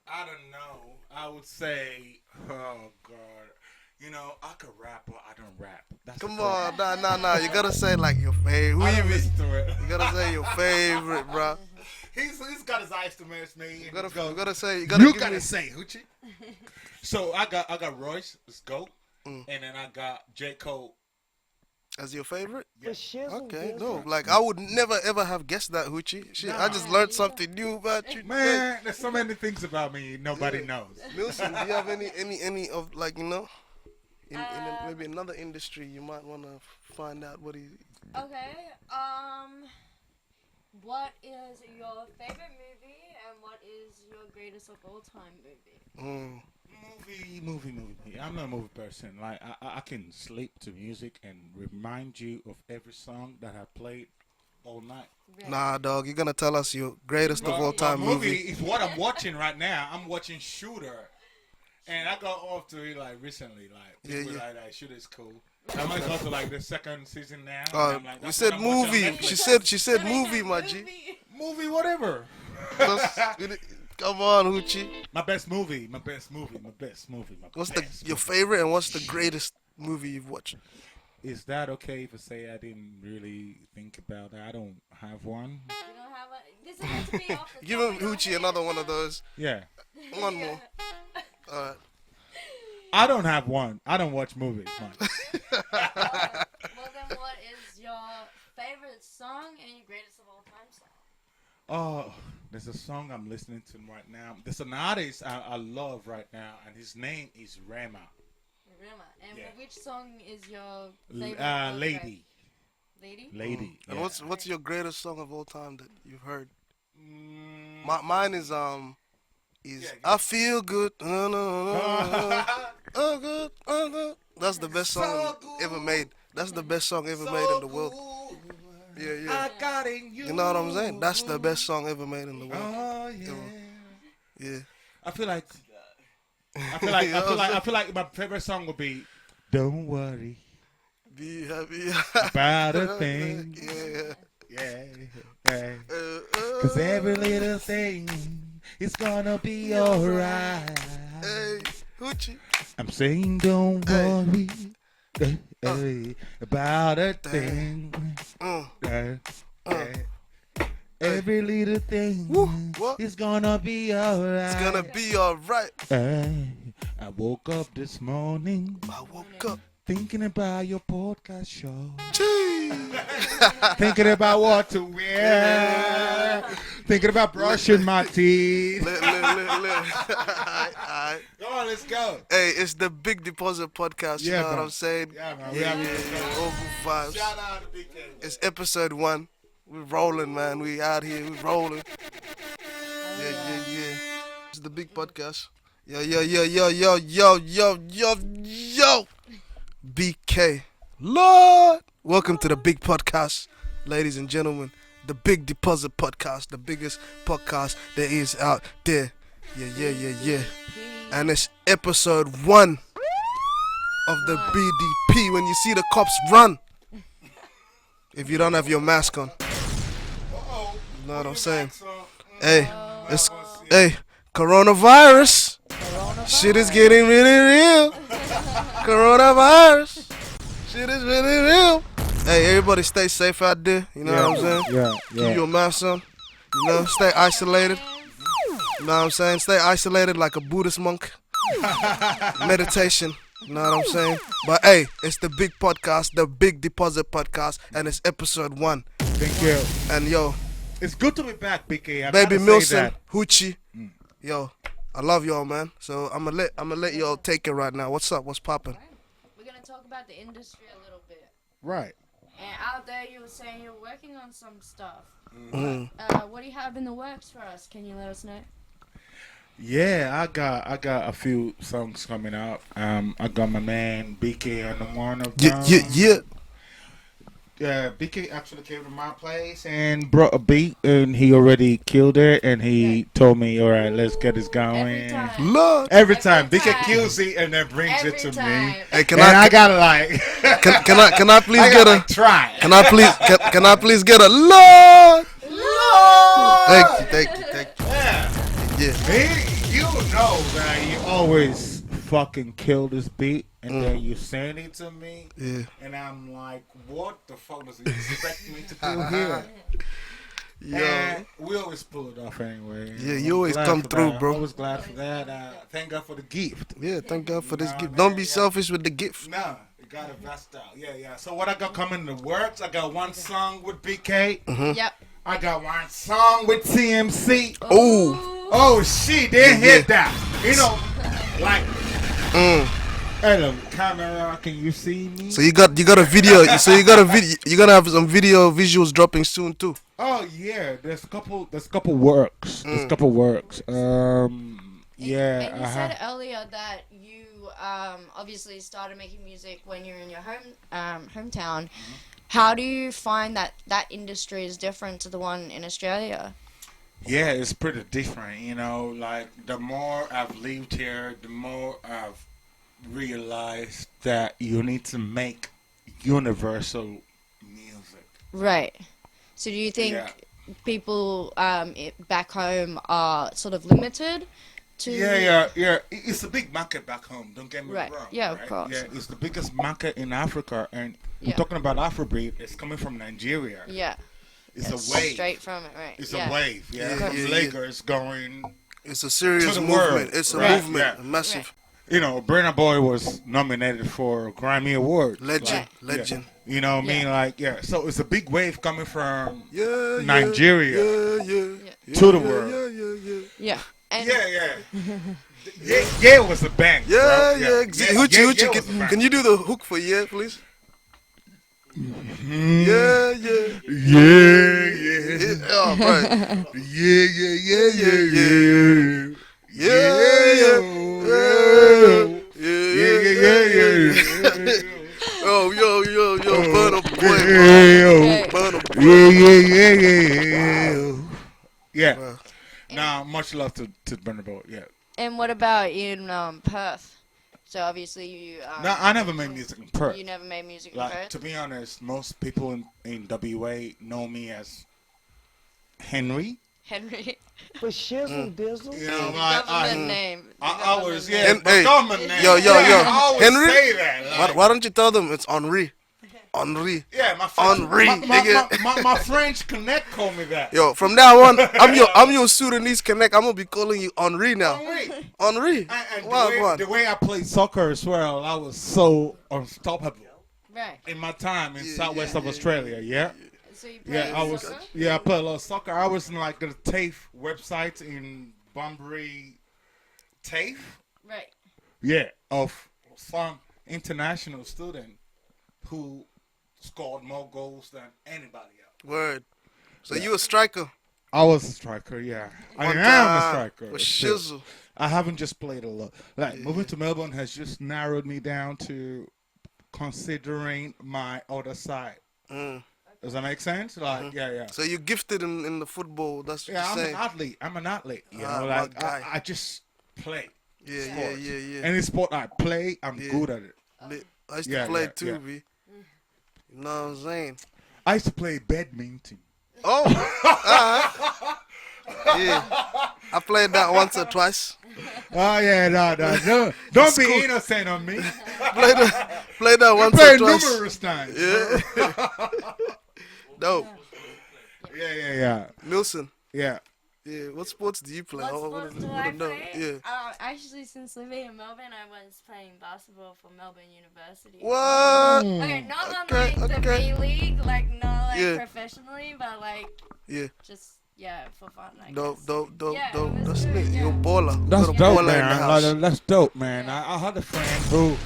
I don't know. I would say, oh God, you know, I could rap, but I don't rap. That's Come the on, problem. nah. You gotta say like your favorite. I Who don't you listen be? to it. You gotta say your favorite, bro. He's got his eyes to match me. You and gotta you give gotta me. say HOUCCI. So I got Royce, let's go, Mm. and then I got J Cole. As your favorite? Yeah. Okay, no. Like I would never ever have guessed that, HOUCCI. Shit, I just learned something new about you. Man, there's so many things about me nobody knows. Wilson, do you have any of like in maybe another industry you might want to find out what he? Okay. What is your favorite movie and what is your greatest of all time movie? Movie. I'm not a movie person. Like I can sleep to music and remind you of every song that I played all night. Right. Nah, dog. You're gonna tell us your greatest of all time movie movie. is what I'm watching right now. I'm watching Shooter, and I got off to it like recently. Like people Yeah. like Shooter's cool. I might go to like the second season now. and I'm like, We that's said what I'm watching on movie. Netflix. She said movie, my G. Movie, whatever. Come on, HOUCCI. My best movie. What's your favorite and what's the greatest movie you've watched? Is that okay if I say I didn't really think about that? I don't have one. You don't have a. This has to be off the Give top him of your HOUCCI head. another one of those. Yeah. One more. All right. I don't have one. I don't watch movies much. Well, then what is your favorite song and your greatest of all time song? Oh, there's a song I'm listening to right now. There's an artist I love right now, and his name is Rema. Rema. And Yeah. which song is your favorite? Lady. Lady? And Yeah. what's your greatest song of all time that you've heard? Mm, Mine is I Feel Good. Oh good, oh good. That's the best song ever made. That's the best song ever made in the world. Yeah. I got in you. You know what I'm saying? That's the best song ever made in the world. Oh yeah. Yeah. I feel like my favorite song would be "Don't Worry Be happy. About a Thing." Yeah. Yeah. Cause every little thing is gonna be alright. Hey, HOUCCI. I'm saying don't worry Hey. about a thing. Every little thing What? is gonna be alright. It's gonna be alright. I woke up this morning I woke up. thinking about your podcast show. Gee. Thinking about what to wear. Thinking about brushing my teeth. Lit. Alright. Come on, let's go. Hey, it's the Big Deposit Podcast. You Yeah, know what man. I'm saying? Yeah, man. We have to All good vibes. shout out to BK. It's episode 1. We're rolling, man. We out here. We're rolling. Yeah. It's the big podcast. Yo. BK. Lord. Welcome to the big podcast, ladies and gentlemen. The Big Deposit Podcast. The biggest podcast there is out there. Yeah. And it's episode 1 of the BDP. When you see the cops run. If you don't have your mask on. You know what I'm saying? Hey, coronavirus. Shit is getting really real. Coronavirus. Shit is really real. Hey, everybody stay safe out there. You know what I'm saying? Yeah. Keep your mask on. You know, stay isolated. You know what I'm saying? Stay isolated like a Buddhist monk. Meditation. You know what I'm saying? But hey, it's the big podcast, the Big Deposit Podcast, and it's episode 1. Thank you. And yo, It's good to be back, BK. I Baby gotta say Milson, that. HOUCCI, yo, I love y'all, man. So I'm gonna let y'all take it right now. What's up? What's poppin'? We're going to talk about the industry a little bit. Right. And out there, you were saying you're working on some stuff. Mm-hmm. What do you have in the works for us? Can you let us know? Yeah, I got a few songs coming out. I got my man BK on the one of them. Yeah. BK actually came to my place and brought a beat, and he already killed it, and he told me, "All right, let's get this going." Every time. Lord. Every Every time BK time. kills it and then brings it Every to time. me, Hey, and I gotta like, can I please I get gotta a like, try. can I please get a Lord? Lord! Thank you. Yeah. Yeah. You know that you always fucking kill this beat, and then you send it to me, Yeah. and I'm like, what the fuck does he expect me to do here? Yo. And we always pull it off anyway. Yeah, I'm you always glad come for through, that. bro. I'm always glad for that. Thank God for the gift. Yeah, thank God for this Nah, gift. man, Don't be yeah. selfish with the gift. No, you gotta vest out. Yeah. So what I got coming in the works, I got one song with BK. Yep. I got one song with TMC. Oh. Oh shit, they hit that. You know, like, hello, camera, can you see me? So you got a video. So you got a video. You're gonna have some video visuals dropping soon too. Oh yeah, there's a couple works. There's a couple works. Yeah. And you said earlier that you obviously started making music when you're in your hometown. How do you find that industry is different to the one in Australia? Yeah, it's pretty different. You know, like the more I've lived here, the more I've realized that you need to make universal music. Right. So do you think Yeah. people back home are sort of limited to? Yeah. It's a big market back home. Don't get me Right. wrong. Yeah, of right? course. Yeah, it's the biggest market in Africa, and Yeah. we're talking about Afrobeat. It's coming from Nigeria. Yeah. It's That's a wave. straight from it, right? It's yeah. a wave. Yeah, Yeah, from yeah, yeah. Lagos going. It's a serious To the movement. world. It's a Right, movement, yeah. a massive You know, Burna Boy was nominated for Grammy Awards. legend, Right. legend. You know what I mean? Yeah. Like, yeah. So it's a big wave coming from Yeah, Nigeria yeah, to the world. Yeah. Yeah. And Yeah was a bang. Yeah, bro. yeah. Hoochie, was a bang. can you do the hook for yeah, please? Mm-hmm. Yeah. Yeah. Oh, right. Yeah. Yo, burn up, boy. Okay. Burn up, boy. Yeah. Nah, much love to Burna Boy. Yeah. And what about in Perth? So obviously you. No, I never made music in Perth. You never made music in Like, Perth. to be honest, most people in WA know me as Henry. Henry. For shizzle dizzle. You know, Government name. I was, yeah, And, but hey, government name. yo, Yeah, I always Henry? say that. Like, Why don't you tell them it's Henri? Henri. yeah, my French, Henri, nigga. my French connect call me that. Yo, from now on, I'm your Sudanese connect. I'm gonna be calling you Henri now. Henry. Henri. And Wow, the way I played soccer as well, I was so unstoppable Right. in my time in southwest of Australia. Yeah. So you played Yeah, I was. soccer? Yeah, I played a lot of soccer. I was in like the TAFE website in Bunbury, TAFE. Right. Yeah, of some international student who scored more goals than anybody else. Word. So you a striker? I was a striker. Yeah, I One am a time striker. with still. shizzle. I haven't just played a lot. Like moving to Melbourne has just narrowed me down to considering my other side. Does that make sense? Like, yeah. So you gifted in the football. That's what Yeah, you're I'm an saying. athlete. I'm an athlete. You Ah, know, my like guy. I just play. Yeah. sports. Any sport I play, I'm Yeah. good at it. I used to Yeah, play yeah, too, yeah. B. You know what I'm saying? I used to play badminton. Oh, yeah. I played that once or twice. Oh yeah, no. Don't be innocent on me. Played that once or Played twice. numerous times. Yeah. Dope. Yeah. Nilsson. Yeah. Yeah. What sports do you play? What I sports wanna- do wanna I know. play? Yeah. Actually, since living in Melbourne, I was playing basketball for Melbourne University. What? Okay, not on Okay, like the okay. B League, like not like Yeah. professionally, but like Yeah. just for fun. I Dope. guess. Yeah, Dope. it was That's good, lit. yeah. You're a baller. That's Got a dope, baller in the man. house. Like, that's dope, man. I had a friend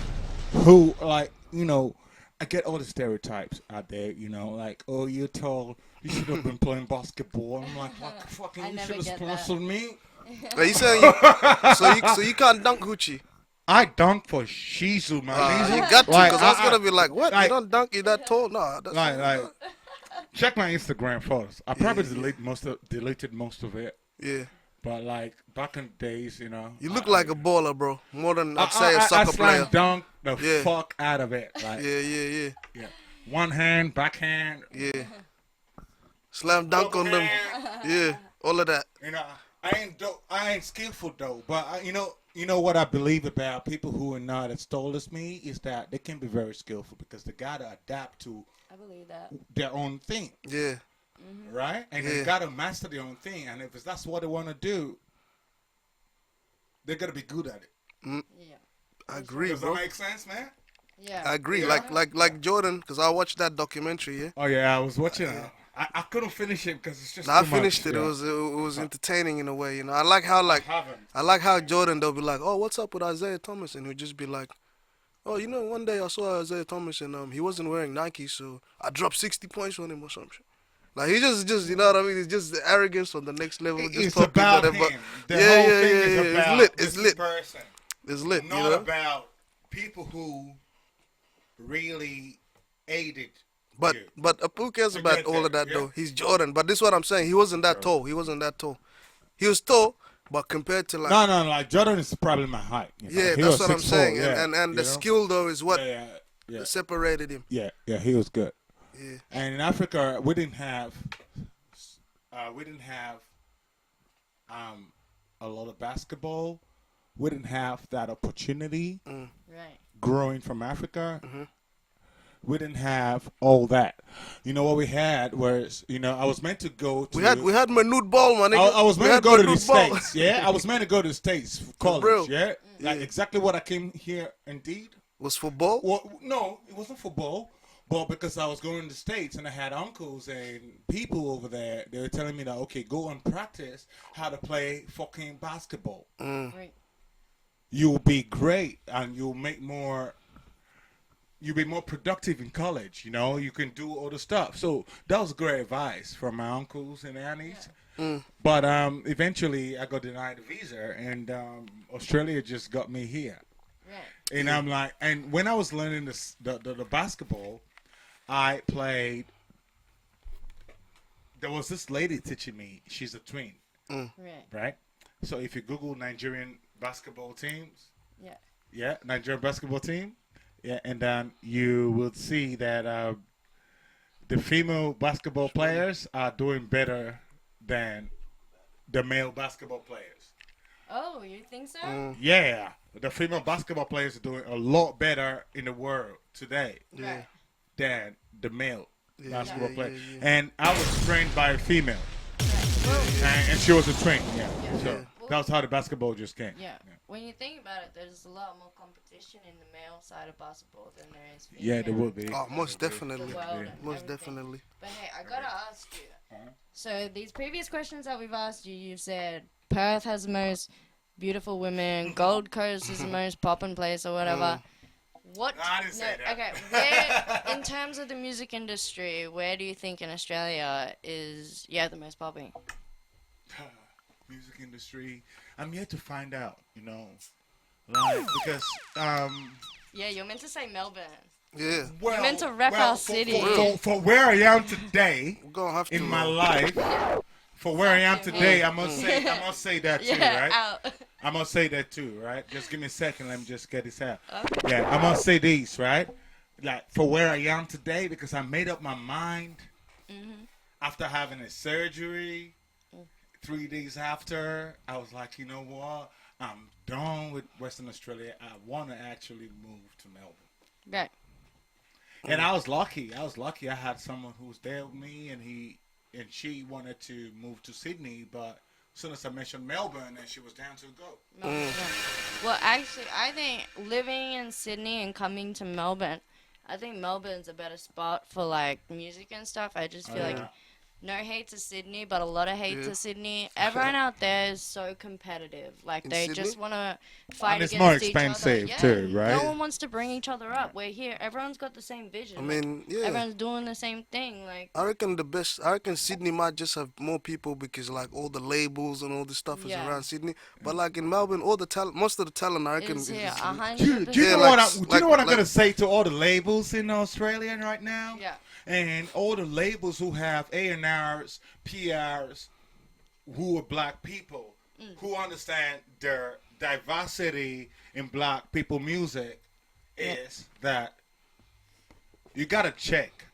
who like, you know, I get all the stereotypes out there, you know, like, oh, you're tall, you should have been playing basketball. I'm like, what the fucking, I you never should have get that. sponsored me. Are you saying so you can't dunk HOUCCI? I dunk for Shizu, man. You got to, Like, because I was gonna be like, what? like- You don't dunk you that tall? No, that's like, check my Instagram photos. I probably Yeah. deleted most of it. yeah. But like back in the days, you know. You look like a baller, bro. More than I'd say a soccer I player. slam dunk the Yeah. fuck out of it. Like, Yeah. yeah. One hand, backhand. Yeah. Slam dunk on them. Yeah. All of that. You know, I ain't skillful though. But you know what I believe about people who are not as tall as me is that they can be very skillful because they gotta adapt to I believe that. their own thing, Yeah. right? And Yeah. they gotta master their own thing. And if that's what they want to do, they're gonna be good at it. Yeah. I agree, Does bro. that make sense, man? Yeah. I agree. Yeah. Like Jordan, because I watched that documentary. Yeah. Oh yeah, I was watching it. I couldn't finish it because it's just. Now, I too much, finished it. yeah. It was entertaining in a way. You know, I like how haven't. I like how Jordan, they'll be like, oh, what's up with Isaiah Thomas, and he'll just be like, oh, you know, one day I saw Isaiah Thomas and he wasn't wearing Nike, so I dropped 60 points on him or something. Like he just you know what I mean? It's just the arrogance on the next level. Just It's talking about them, him. The yeah, whole yeah, thing yeah, is yeah. about It's lit. this It's lit. person. It's lit. Not You know. about people who really aided But you. who cares To about get all there, of that yeah. though? He's Jordan. But this is what I'm saying. He wasn't that tall. He wasn't that tall. He was tall, but compared to like No, like Jordan is probably my height. You know? yeah, He that's was what I'm 6'4", saying. yeah, And you the know? skill though is what Yeah. separated him. Yeah, he was good. Yeah. And in Africa, we didn't have a lot of basketball. We didn't have that opportunity Right. growing from Africa. Mm-hmm. We didn't have all that. You know what we had was, I was meant to go to. We had Manute Ball, my nigga. I was We meant to had go to the Manute Ball. States. Yeah, I was meant to go to the States for college. real. Yeah, like exactly what I came here. Indeed. Was for ball? Well, no, it wasn't football, but because I was going to the States and I had uncles and people over there, they were telling me that, okay, go and practice how to play fucking basketball. Right. You'll be great and you'll be more productive in college, you can do all the stuff. So that was great advice from my uncles and aunties. But eventually I got denied a visa and Australia just got me here. Right. And I'm like, and when I was learning the basketball, I played. There was this lady teaching me. She's a twin, Right. right? So if you Google Nigerian basketball teams, Yeah. Nigerian basketball team, and you will see that the female basketball players are doing better than the male basketball players. Oh, you think so? Yeah, the female basketball players are doing a lot better in the world today Right. than the male basketball yeah, player. yeah. And I was trained by a female, and she was a twin. Yeah, so that was how the basketball just came. Yeah. When you think about it, there's a lot more competition in the male side of basketball than there is female. Yeah, there will be. Oh, most definitely. The world and Most everything. definitely. But hey, I gotta ask you. So these previous questions that we've asked you, you've said Perth has the most beautiful women, Gold Coast is the most poppin' place or whatever. What? No, I didn't say that. Okay, where in terms of the music industry, where do you think in Australia is the most popping? Music industry. I'm yet to find out. Like because Yeah, you're meant to say Melbourne. Yeah. well, meant to rep our city. For where I am today We're gonna have to in my life. For where I am today, I must say that too, Yeah, right? out. I must say that too, right? Just give me a second. Let me just get this out. Yeah, I must say these, right? Like for where I am today, because I made up my mind after having a surgery. 3 days after, I was like, you know what? I'm done with Western Australia. I want to actually move to Melbourne. Right. And I was lucky. I had someone who was there with me, and she wanted to move to Sydney, but as soon as I mentioned Melbourne, and she was down to go. Melbourne. Well, actually, I think living in Sydney and coming to Melbourne, I think Melbourne's a better spot for like music and stuff. I just feel like no hate to Sydney, but a lot of hate Yeah. to Sydney. Everyone out there is so competitive. Like In they Sydney? just want to fight And it's against more each other. expensive Yeah. too, right? No one wants to bring each other up. We're here. Everyone's got the same vision. I Like, mean, yeah. everyone's doing the same thing. Like I reckon Sydney might just have more people because like all the labels and all this stuff is Yeah. around Sydney. But like in Melbourne, all the talent, most of the talent, I reckon, it's here, is 100%. Do you Yeah, know like- what? Do you like- know what I'm like- gonna say to all the labels in Australia right now? Yeah. And all the labels who have A&Rs, PRs, who are black people, who understand their diversity in black people music, is that you gotta check.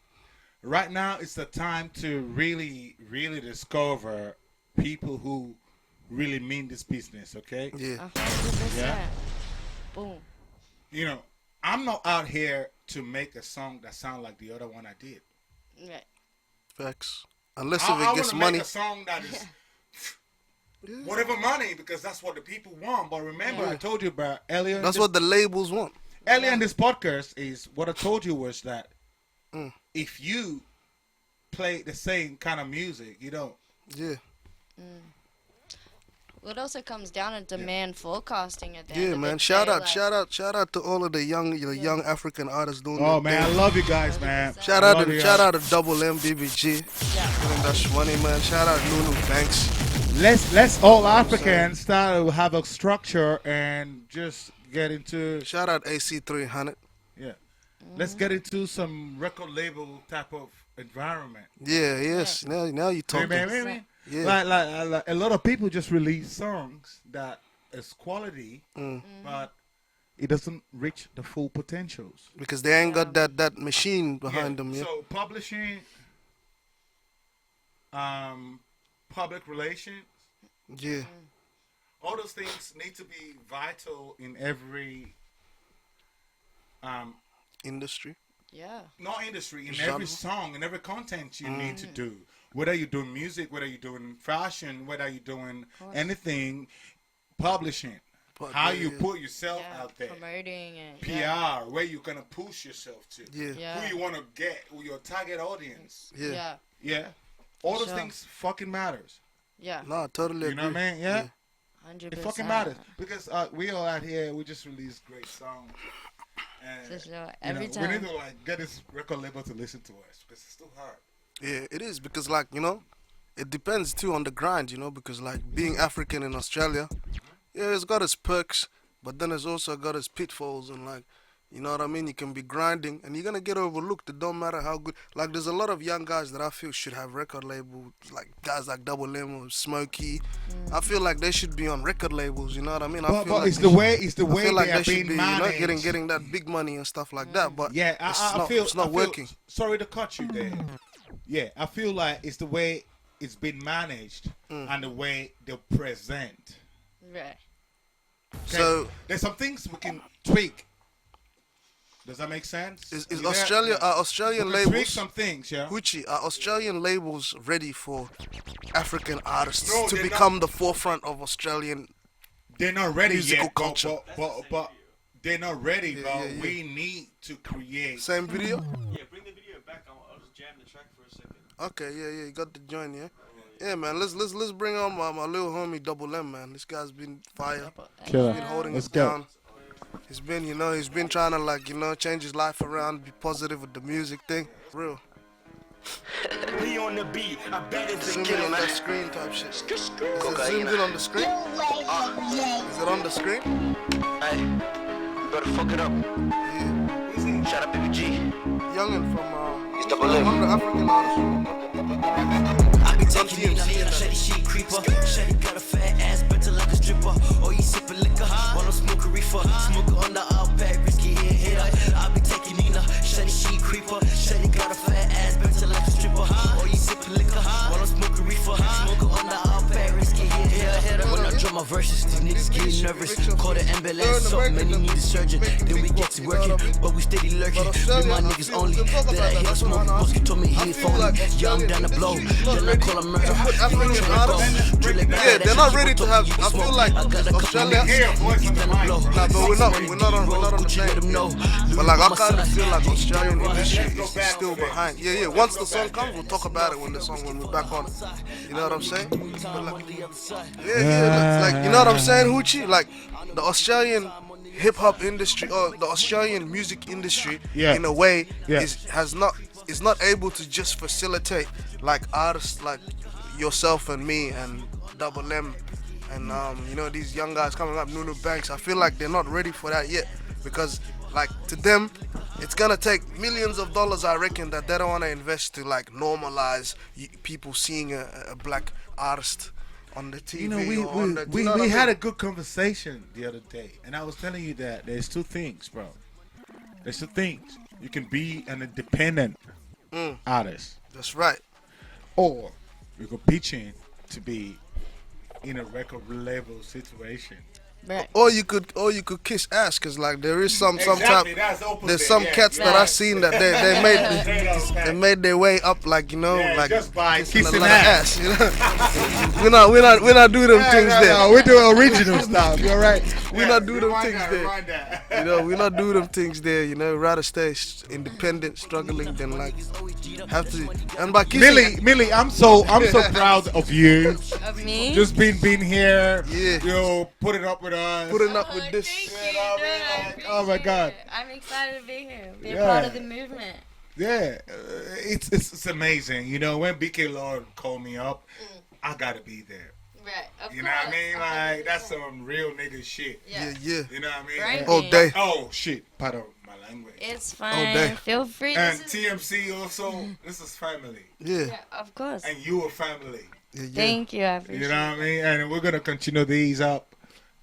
Right now, it's the time to really, really discover people who really mean this business. Okay. yeah. 100%. Yeah. Boom. You know, I'm not out here to make a song that sound like the other one I did. Right. Facts. Unless I if it want gets to money. make a song that is whatever money, because that's what the people want. But remember, I told you about earlier. That's what the labels want. Earlier in this podcast is what I told you was that Mm. if you play the same kind of music, you don't. Yeah. Well, it also comes down to demand forecasting at the end Yeah, of man. the Shout day, out, like, shout out to all of the young African artists doing Oh their man, I thing. love you guys, man. Shout I out love to you shout guys. out to Double M BBG. Yeah. Doing that money, man. Shout out Lulu Banks. Let's all Africans start to have a structure and just get into Shout out AC 300. yeah. Let's get into some record label type of environment. Yeah, yes. Now you Hey, talking. man, man. Yeah. Like a lot of people just release songs that is quality, but it doesn't reach the full potentials. Because they ain't got that machine behind them. Yeah. So publishing, public relations, Yeah. all those things need to be vital in every, Industry. Yeah. not industry, in Genre. every song, in every content you need to do. Whether you're doing music, whether you're doing fashion, whether you're doing anything, publishing, But how yeah, you yeah. put yourself Yeah. out there. Promoting and PR, where you're gonna push yourself to, Yeah. Yeah. who you want to get, who your target audience. Yeah. Yeah. Yeah, all those Sure. things fucking matters. Yeah. Nah, totally You know agree. what I mean? Yeah, 100%. it fucking matters because we all out here. We just released great songs, and For sure. you know, Every we time. need to like get this record label to listen to us because it's too hard. Yeah, it is because like it depends too on the grind, because like being African in Australia, yeah, it's got its perks, but then it's also got its pitfalls and like, you know what I mean? You can be grinding and you're gonna get overlooked. It don't matter how good. Like there's a lot of young guys that I feel should have record labels, like guys like Double M or Smokey. I feel like they should be on record labels. You know what I mean? I But, feel but like it's they the should- way they I feel like are they should being be, managed. getting that big money and stuff like that. But Yeah, I feel it's not I feel- working. Sorry to cut you there. Yeah, I feel like it's the way it's been managed and the way they present. Right. Okay? So there's some things we can tweak. Does that make sense? is You there? Australia Yeah. Australian We can tweak labels? some things, yeah. HOUCCI, are Australian labels ready for African artists No, to they're become the forefront of Australian? They're not ready musical yet, culture. but they're not ready. Yeah, but yeah, yeah. we need to create. Same video? Yeah, bring the video back. I'll just jam the track for a second. Okay, yeah, you got the joint, yeah. Yeah, man, let's bring on my little homie Double M, man. This guy's been fire. Killer. Been holding Let's us go. down. He's been trying to change his life around, be positive with the music thing. Real. Be on the beat, I bet it's a Zoom in killer, on man. that screen type shit. Is it zoomed in on the screen? Is it on the screen? Hey, better fuck it up. Yeah. Who's he? Shout out BBG. Youngin from It's Double M. one of the African artists. I be taking it in, Shetty she creeper. Shetty got a fat ass, better like a stripper. Oh, you sippin' liquor, while I'm smoking reefer. Smoker on the outback, risky hitter. I be taking Nina, Shetty she creeper. Shetty got a fat ass, better like a stripper. Oh, you sippin' liquor, while I'm smoking reefer. Smoker on the outback, risky hitter. When I drop my verses, these niggas getting nervous. Call the ambulance up, man, he need a surgeon. Then we get to working, but we steady lurking. Me, my niggas only, that I hit a smoke. Boski told me he ain't phony. Yeah, I'm down to blow. Then I call him murder. Yeah, they're not ready to have. I feel like Australia. Nah, but we're not on the same. But like I kind of feel like Australian industry is still behind. Yeah. Once the song comes, we'll talk about it when we're back on it. You know what I'm saying? But like, like you know what I'm saying, HOUCCI? Like the Australian hip hop industry or the Australian music industry, in a way, is not able to just facilitate like artists like yourself and me and Double M and you know, these young guys coming up, Nunu Banks. I feel like they're not ready for that yet, because like to them it's gonna take millions of dollars, I reckon, that they don't want to invest to like normalize people seeing a black artist on the TV. You know, we had a good conversation the other day, and I was telling you that there's two things, bro. There's two things. You can be an independent artist. That's right. Or you could pitch in to be in a record label situation. Right. Or you could kiss ass, cause like there is some type. There's some cats that I've seen that they made their way up, like, you know, like just by kissing kissing a lot ass. of ass. You know, we're not doing them things there. No, we do original stuff. You're right. We're not doing them things there. You know, we're not doing them things there. You know, rather stay independent, struggling, than like have to. And by kissing, Millie, I'm so proud of you. Of me? Just being here. Yeah. You know, putting up with us. putting up with this. Thank you, I appreciate Oh my God. it. I'm excited to be here. Be Yeah. a part of the movement. Yeah, it's amazing. You know, when BK Lord called me up, I gotta be there. Right. Of You know what I mean? Like, that's some real nigga shit. Yeah. You know what I mean? Right. All day. Oh shit! Pardon my language. It's day. fine. Feel free. And This is, TMC also. This is family, Yeah. yeah, of course. and you are family. Yeah. Thank you. I appreciate You know what I mean? And we're gonna continue these up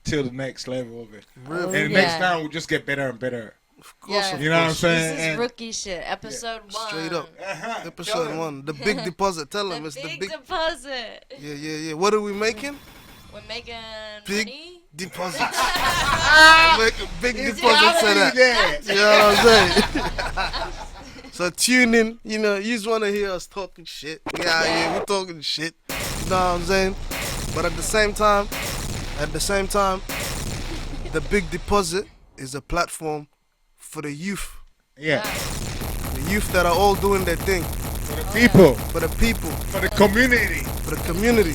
till the next level of it. Real. And next time we'll just get better and better. Of course. Yeah. Of You know what I'm course. saying? This is And- rookie shit. Episode 1. Straight up. Uh-huh. Episode 1, the big deposit. Tell them it's the big. deposit. Yeah. What are we making? We're making Big money. deposit. Make a big deposit to that. Yeah. You know what I'm saying? So tune in. You know, you just want to hear us talking shit. Yeah, we're talking shit. You know what I'm saying? But at the same time, the big deposit is a platform for the youth. Yeah. The youth that are all doing their thing. For the people. For the people. For the community. For the community.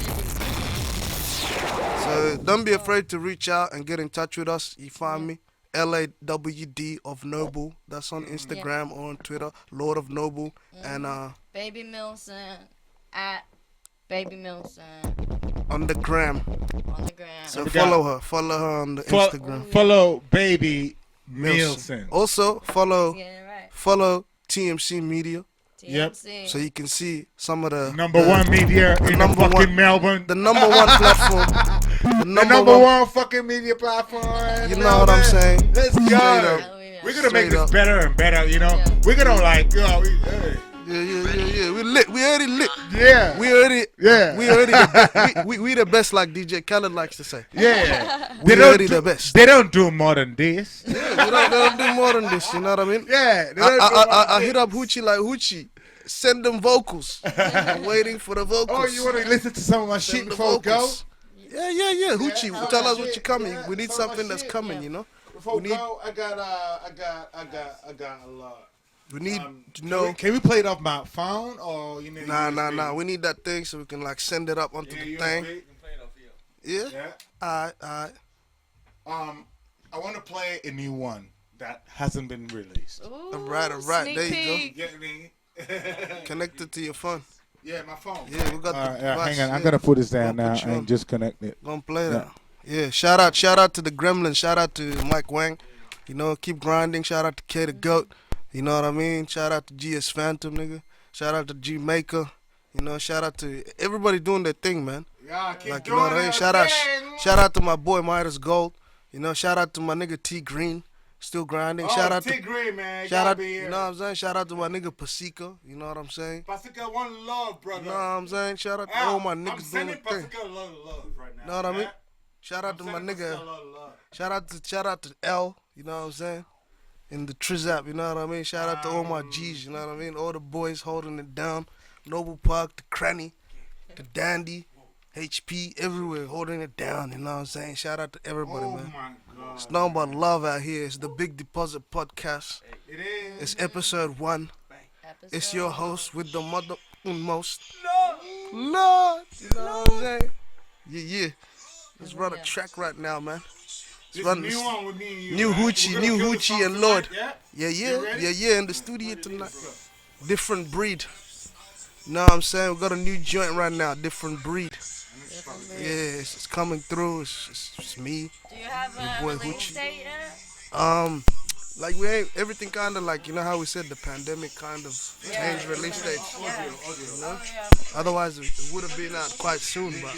So don't be afraid to reach out and get in touch with us. You find me, LAWD of Noble. That's on Instagram or on Twitter, Lord of Noble. And Baby Milson at Baby Milson on the gram. on the gram. So we got- follow her on the Instagram. Follow Baby Milson. Also follow Get it right. TMC Media, Yep. TMC. so you can see some of the Number one media in the number fucking one- Melbourne. the number one platform. The The number one. one fucking media platform. You know what I'm saying? Let's Straight go. up. Hallelujah. We're gonna make Straight this up. better and better, you know. Yeah. We're gonna like, hey. Yeah. We lit. We already lit. Yeah. We already. Yeah. We already. We the best, like DJ Khaled likes to say. Yeah. We already the best. They don't do more than this. Yeah, they don't do more than this. You know what I mean? Yeah. They don't do more I than hit up HOUCCI like HOUCCI. Send them vocals. I'm waiting for the vocals. Oh, you want to listen to some of my shit Send the before we go? vocals. Yeah. HOUCCI, Yeah, tell us shit. what you're coming. Yeah, We need some of my something that's shit, coming. yeah. You know. Before We we need- go, I got a lot. We need to Can know. we play it off my phone or you need? Nah. We need that thing so we can like send it up onto Yeah, the you thing. agree? Yeah. Yeah. Alright. I want to play a new one that hasn't been released. Ooh, Alright. sneak There you peek. Get me? Connect it to your phone. Yeah, my phone. Yeah, we got the device. Hang on, I'm Yeah. gonna put this down Gonna now put you on. and just connect it. Gonna play that. Yeah, shout out to the Gremlin, shout out to Mike Wang. You know, keep grinding. Shout out to K the Goat. You know what I mean? Shout out to GS Phantom, nigga. Shout out to G Maker. You know, shout out to everybody doing their thing, man. Yeah, keep Like, you know what I mean? Shout out to my boy Midas Gold. You know, shout out to my nigga T Green, still grinding. Shout out to Green, man. shout out, you know what I'm saying? Shout out to my nigga Pasica. You know what I'm saying? Pasica, one love, brother. You know what I'm saying? Shout out to all my niggas doing their thing. love right now. Know what I mean? Shout out to my nigga. Shout out to L. You know what I'm saying? In the Trizap, you know what I mean? Shout out to all my G's, you know what I mean? All the boys holding it down. Noble Park, the Cranny, the Dandy, HP, everywhere holding it down, you know what I'm saying? Shout out to everybody, man. My God. It's nothing but love out here. It's the Big Deposit Podcast. It is. It's episode 1. It's your host with the mother most. Lord! You know what I'm saying? Yeah. Let's run a track right now, man. This run new this- one with me and you. New right? HOUCCI, We're new gonna kill the HOUCCI song and tonight, LAWD. Yeah? You ready? Yeah, in the studio tonight. Different breed. Know what I'm saying? We got a new joint right now, different breed. Yeah, it's coming through. It's me. Do you have a boy release HOUCCI. date yet? Like we ain't everything kind of like, you know how we said the pandemic kind of changed release dates. Yeah. You know? Oh, yeah. Otherwise it would have been out quite soon, but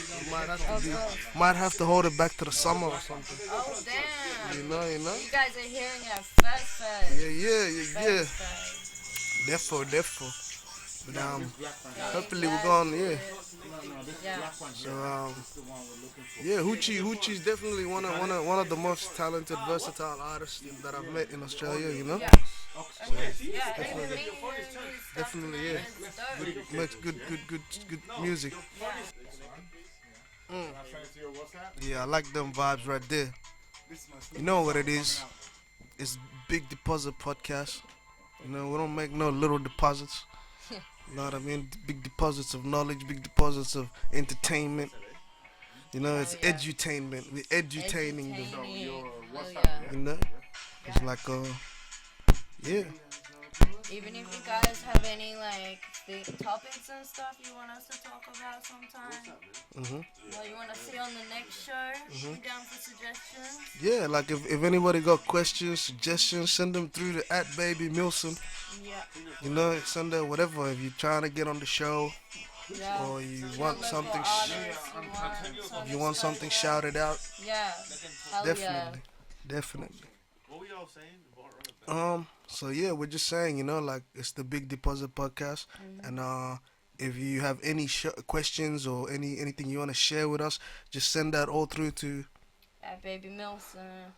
we might have to hold it back to the summer or something. Oh, damn. You know. You guys are hearing it first. Yeah. Therefore. But hopefully we're going, yeah. So HOUCCI is definitely one of the most talented, versatile artists that I've met in Australia. You know, definitely, yeah. Makes good music. Yeah, I like them vibes right there. You know what it is? It's Big Deposit Podcast. You know, we don't make no little deposits. You know what I mean? Big deposits of knowledge, big deposits of entertainment. You know, it's edutainment. We're edutaining them. You know? It's like, yeah. Even if you guys have any like big topics and stuff you want us to talk about sometime, well, you want to see on the next show, we're down for suggestions. Yeah, like if anybody got questions, suggestions, send them through to @BabyMilson. Yeah. You know, send them whatever. If you're trying to get on the show, Yeah. or you want something, if you want something shouted out, Yeah. Hell definitely. What were y'all saying? So yeah, we're just saying, you know, like it's the Big Deposit Podcast, and if you have any questions or anything you want to share with us, just send that all through to @BabyMilson.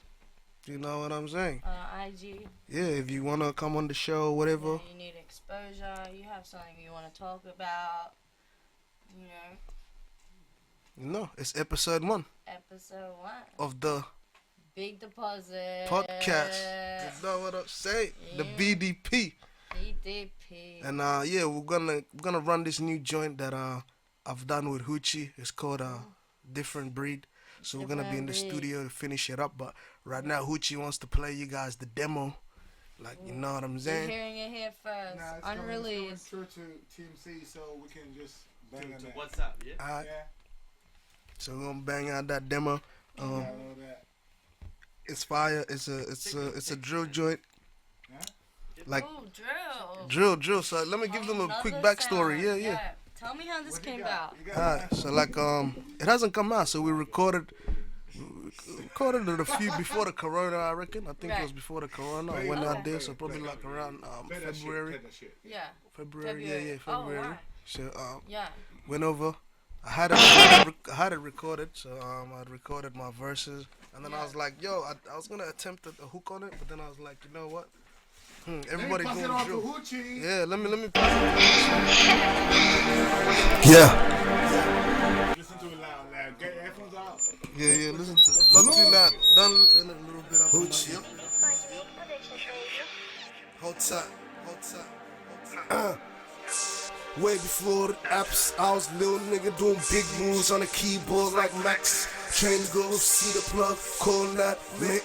You know what I'm saying? IG. Yeah, if you want to come on the show or whatever. Yeah, you need exposure. You have something you want to talk about. You know. No, it's episode 1 Episode 1 of the Big Deposit podcast. You know what I'm saying? Yeah. The BDP. BDP. And yeah, we're gonna run this new joint that I've done with HOUCCI. It's called Different Breed. So we're gonna be in the studio to finish it up. But right now, HOUCCI wants to play you guys the demo. Like, you know what I'm saying? You're hearing it here first. Nah, it's Unreleased. coming through to TMC, so we can just bang on that. WhatsApp, yeah? Alright. Yeah. So we're gonna bang out that demo. Download that. It's fire. It's a drill joint. Like Ooh, drill. So let me give them a quick Another backstory. sound. Yeah. Tell me how this came about. Alright. So like it hasn't come out. So we recorded it a few before the corona. I reckon. I think it was before the corona. I went out there. So probably like around February. Yeah. February. Yeah. Oh, February. wow. So Yeah. went over. I had it recorded, so I recorded my verses, and then I was like, yo, I was gonna attempt a hook on it, but then I was like, you know what? Everybody Pass it going on drill. to HOUCCI. Yeah, let me pass it. Yeah, Listen to it loud. Get your headphones out. yeah. Listen to it. Not too loud. Turn it a little bit up. HOUCCI. Hold tight. Way before the apps, I was little nigga doing big moves on the keyboard like Max. Train to go see the plug, call that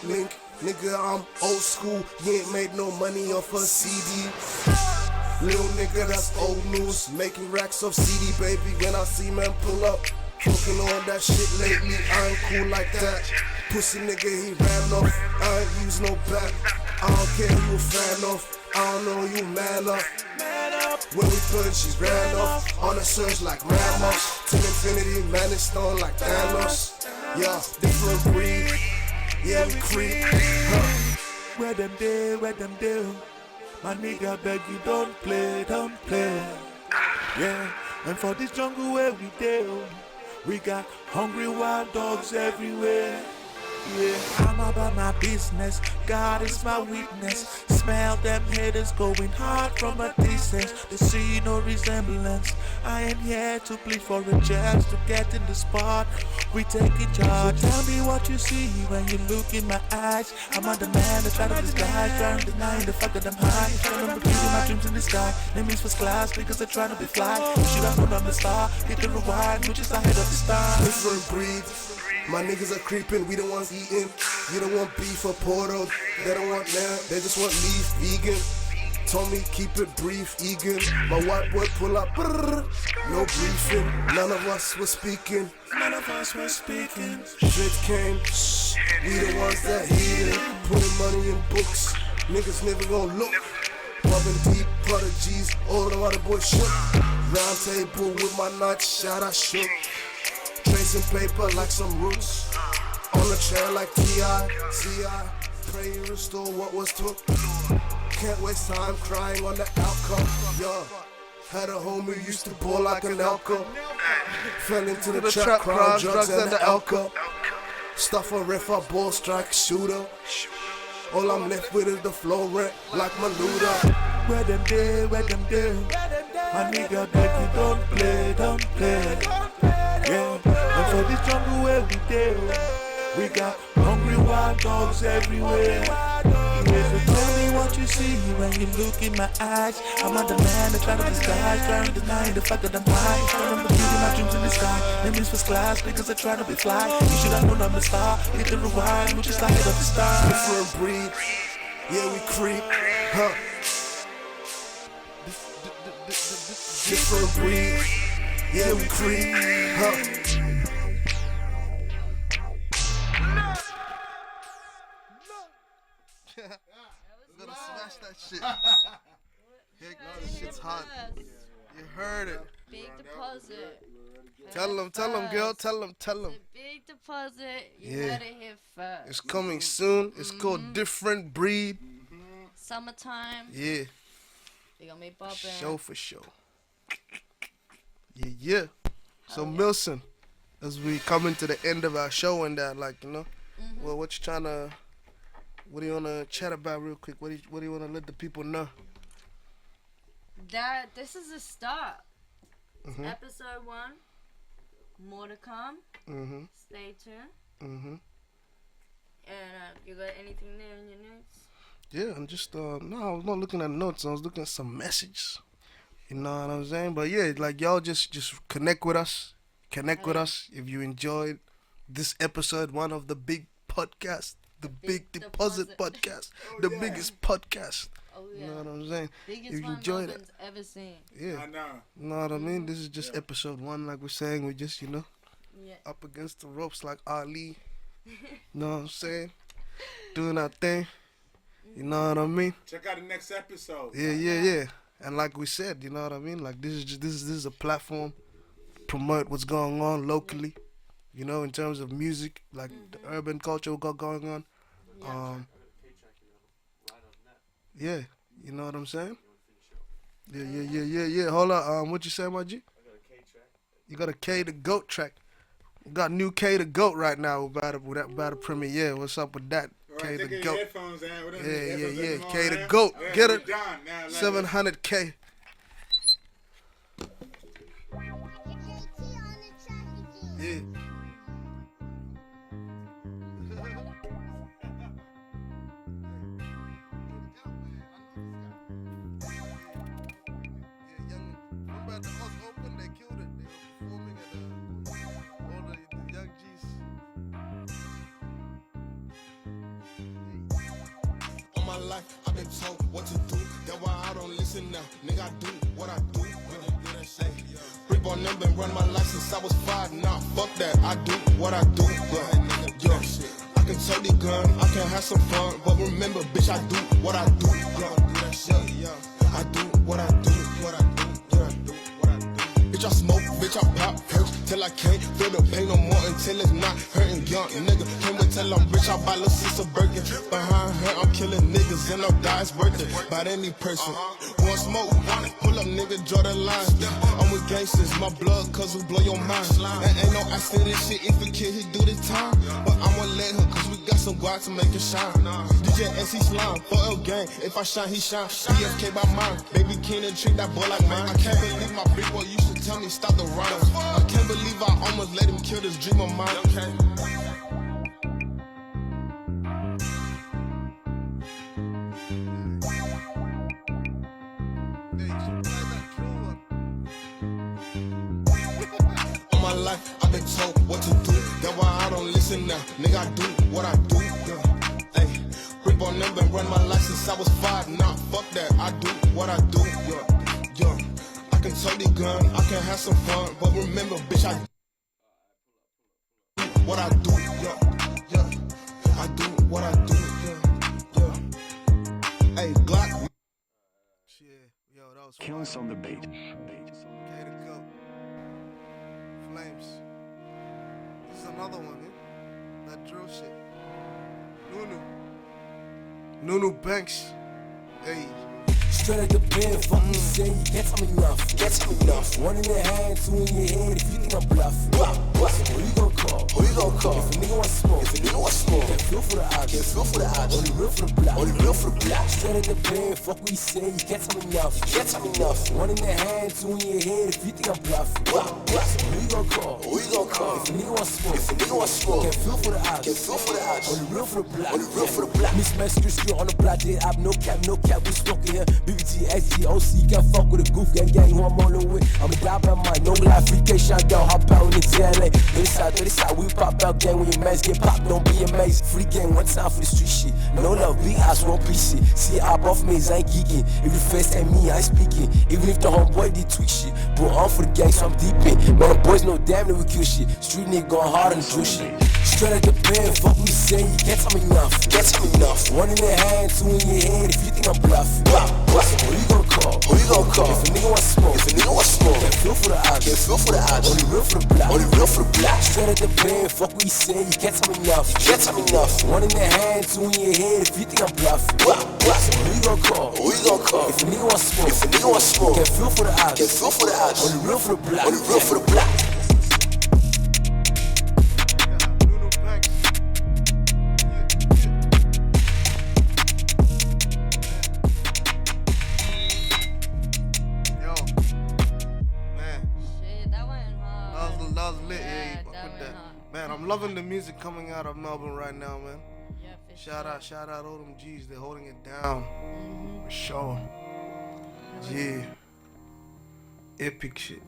link. Nigga, I'm old school, you ain't made no money off a CD. Little nigga, that's old news, making racks off CD, baby. When I see man pull up, talking on that shit lately, I ain't cool like that. Pussy nigga, he ran off, I ain't use no back. I don't care who you a fan of, I don't know you man up. When we put she ran off on a surge like Ramos. To infinity, man, it's stone like Thanos. Yeah, different breed. Yeah, we creep. Where them there? My nigga beg you don't play. Yeah, and for this jungle where we deal, We got hungry wild dogs everywhere. Yeah, I'm about my business. God is my witness. Smell them haters going hard from a distance. They see no resemblance. I ain't here to plead for a chance to get in the spot. We taking charge. So tell me what you see when you look in my eyes. I'm not the man that try to disguise, trying to deny the fact that I'm high. Trying to believe my dreams in the sky. Name is first class because they're trying to be fly. You should have known I'm the star. Hit the rewind, which is ahead of the star. Different breed. My niggas are creeping, we the ones eating. You don't want beef or porto, they don't want that, they just want leaf, vegan. Told me keep it brief, Egan. My white boy pull up, brrr, no briefing. None of us were speaking. Shit came, shh, we the ones that hear it. Putting money in books, niggas never gon' look. Bumping deep, prodigies, all the other boys shook. Round table with my night shot, I shook. Tracing paper like some roots. On the chair like T.I. C.I. Pray you restore what was took. Can't waste time crying on the outcome. Yo, had a homie used to ball like an alco. Fell into the trap, crowd, drugs and the alco. Stuff a riff, a ball strike, shooter. All I'm left with is the flow rent like Maluda. Where them there, where them there. My nigga beg you don't play. Yeah, and for this jungle where we there, we got hungry wild dogs everywhere. Yeah, so tell me what you see when you look in my eyes. I'm not the man that try to disguise, trying to deny the fact that I'm high. Trying to believe my dreams in the sky. Name is first class because they're trying to be fly. You should have known I'm the star. Hit the rewind, which is the head of the star. Different breed, yeah we creep, huh? Different breed, yeah we creep, huh? Gotta smash that shit. Heck no, this shit's hot. You heard it. Big deposit. Tell them, girl. Tell them. It's a big deposit. You heard it here first. It's coming soon. It's called Different Breed. Summertime. Yeah. They gonna be popping. Show for show. Yeah. So Milson, as we coming to the end of our show and that, like, you know, well, what do you wanna chat about real quick? What do you wanna let the people know? That this is a start. Episode 1. More to come. Stay tuned. And you got anything there in your notes? Yeah, I'm just no, I was not looking at notes. I was looking at some messages. You know what I'm saying? But yeah, like y'all just connect with us. Connect with us if you enjoyed this episode 1 of the big podcast, the Big Deposit podcast, the biggest podcast. Oh yeah. You know what I'm saying? Biggest if you one enjoyed it, Melbourne's ever seen. yeah. I know. You know what I mean? This is just episode 1, like we're saying. We just, you know, up against the ropes like Ali. You know what I'm saying? Doing our thing. You know what I mean? Check out the next episode. Yeah. And like we said, you know what I mean? Like this is a platform, promote what's going on locally, you know, in terms of music, like the urban culture we got going on. Yeah, you know what I'm saying? Yeah. Hold on, what you say, my G? I got a K track. You got a K the Goat track. We got new K the Goat right now about to premiere. What's up with that? K the Goat. Yeah. K the Goat. Get it? 700K. Yeah. Remember at the Oz Open, they killed it. They were performing at all the young G's. All my life, I've been told what to do. That's why I don't listen now. Nigga, I do what I do. Brick on them been run my life since I was 5. Nah, fuck that. I do what I do. Yo, I can totally gun. I can have some fun. But remember, bitch, I do what I do. I do what I do. Bitch, I smoke, bitch, I pop perks till I can't feel the pain no more until it's not hurting. Young nigga, can't wait till I'm rich. I buy little sister Birkin. Behind her, I'm killing niggas and I'll die. It's worth it. By any person. Want smoke? Pull up, nigga, draw the line. I'm with gangsters, my blood cause we blow your mind. And ain't no accident shit if a kid he do this time. But I won't let her cause we got some guard to make it shine. DJ SC slime, 4L gang. If I shine, he shine. PFK by mine. Baby King and treat that boy like mine. I can't believe my big boy used to tell me stop the rhymes. I can't believe I almost let him kill this dream of mine. All my life I've been told what to do. That's why I don't listen now. Nigga, I do what I do. Yeah. Hey, grip on them and run my life since I was 5. Nah, fuck that. I do what I do. Yeah. I can totally gun, I can have some fun, but remember, bitch, I do what I do. Yeah. I do what I do. Yeah. Hey, Glock. Yo, that was Kills on the beat. Okay to go. Flames. This is another one, eh? That drill shit. Nunu Banks. Hey. Straight at the pen, fuck me say you can't tell me nothing. Can't tell me nothing. One in your hand, two in your head. If you think I'm bluffing, so who you gon' call? Who you gon' call? If a nigga want smoke, can't feel for the odds. Only real for the block. Straight at the pen, fuck what you say you can't tell me nothing. One in your hand, two in your head. If you think I'm bluffing, so who you gon' call? If a nigga want smoke, can't feel for the odds. Only real for the block. Miss Master Street on the block, dead up, no cap, we smoking here. BBT, SG, OC, can't fuck with a goof, gang, who I'm on the way. I'm a die by mine, no life, free case, shot down, hop out in the TLA. 30 side, we pop out, gang, when your mans get popped, don't be amazed. Free gang, one time for the street shit. No love, big ass, won't be shit. See, I off me, I ain't geeking. If the face ain't me, I ain't speaking. Even if the homeboy did tweak shit. But I'm for the gang, so I'm deep in. Man, the boys know damn that we kill shit. Street nigga going hard on the drill shit. Straight at the pen, fuck me say you can't tell me nothing. One in your hand, two in your head. If you think I'm bluffing, so who you gon' call? If a nigga want smoke, can't feel for the odds. Only real for the block. Straight at the pen, fuck what you say you can't tell me nothing. One in your hand, two in your head. If you think I'm bluffing, so who you gon' call? If a nigga want smoke, can't feel for the odds. Only real for the block. Man, I'm loving the music coming out of Melbourne right now, man. Yeah, shout out all them G's, they're holding it down. For sure. Yeah. Epic shit.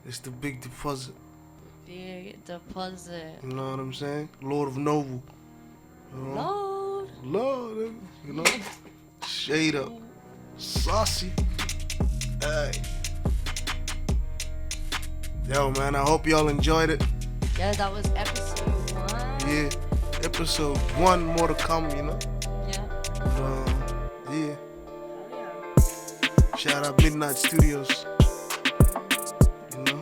It's the big deposit. Big deposit. You know what I'm saying? Lord of Noble. You know? Lord, you know? Shade up. Saucy. Hey. Yo, man, I hope y'all enjoyed it. Yeah, that was episode 1. Yeah, episode 1, more to come, you know? Yeah. Yeah. Shout out Midnight Studios. You know?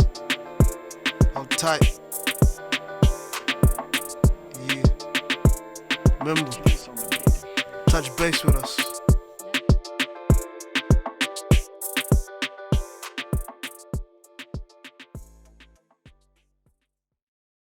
How tight. Yeah. Remember, touch base with us.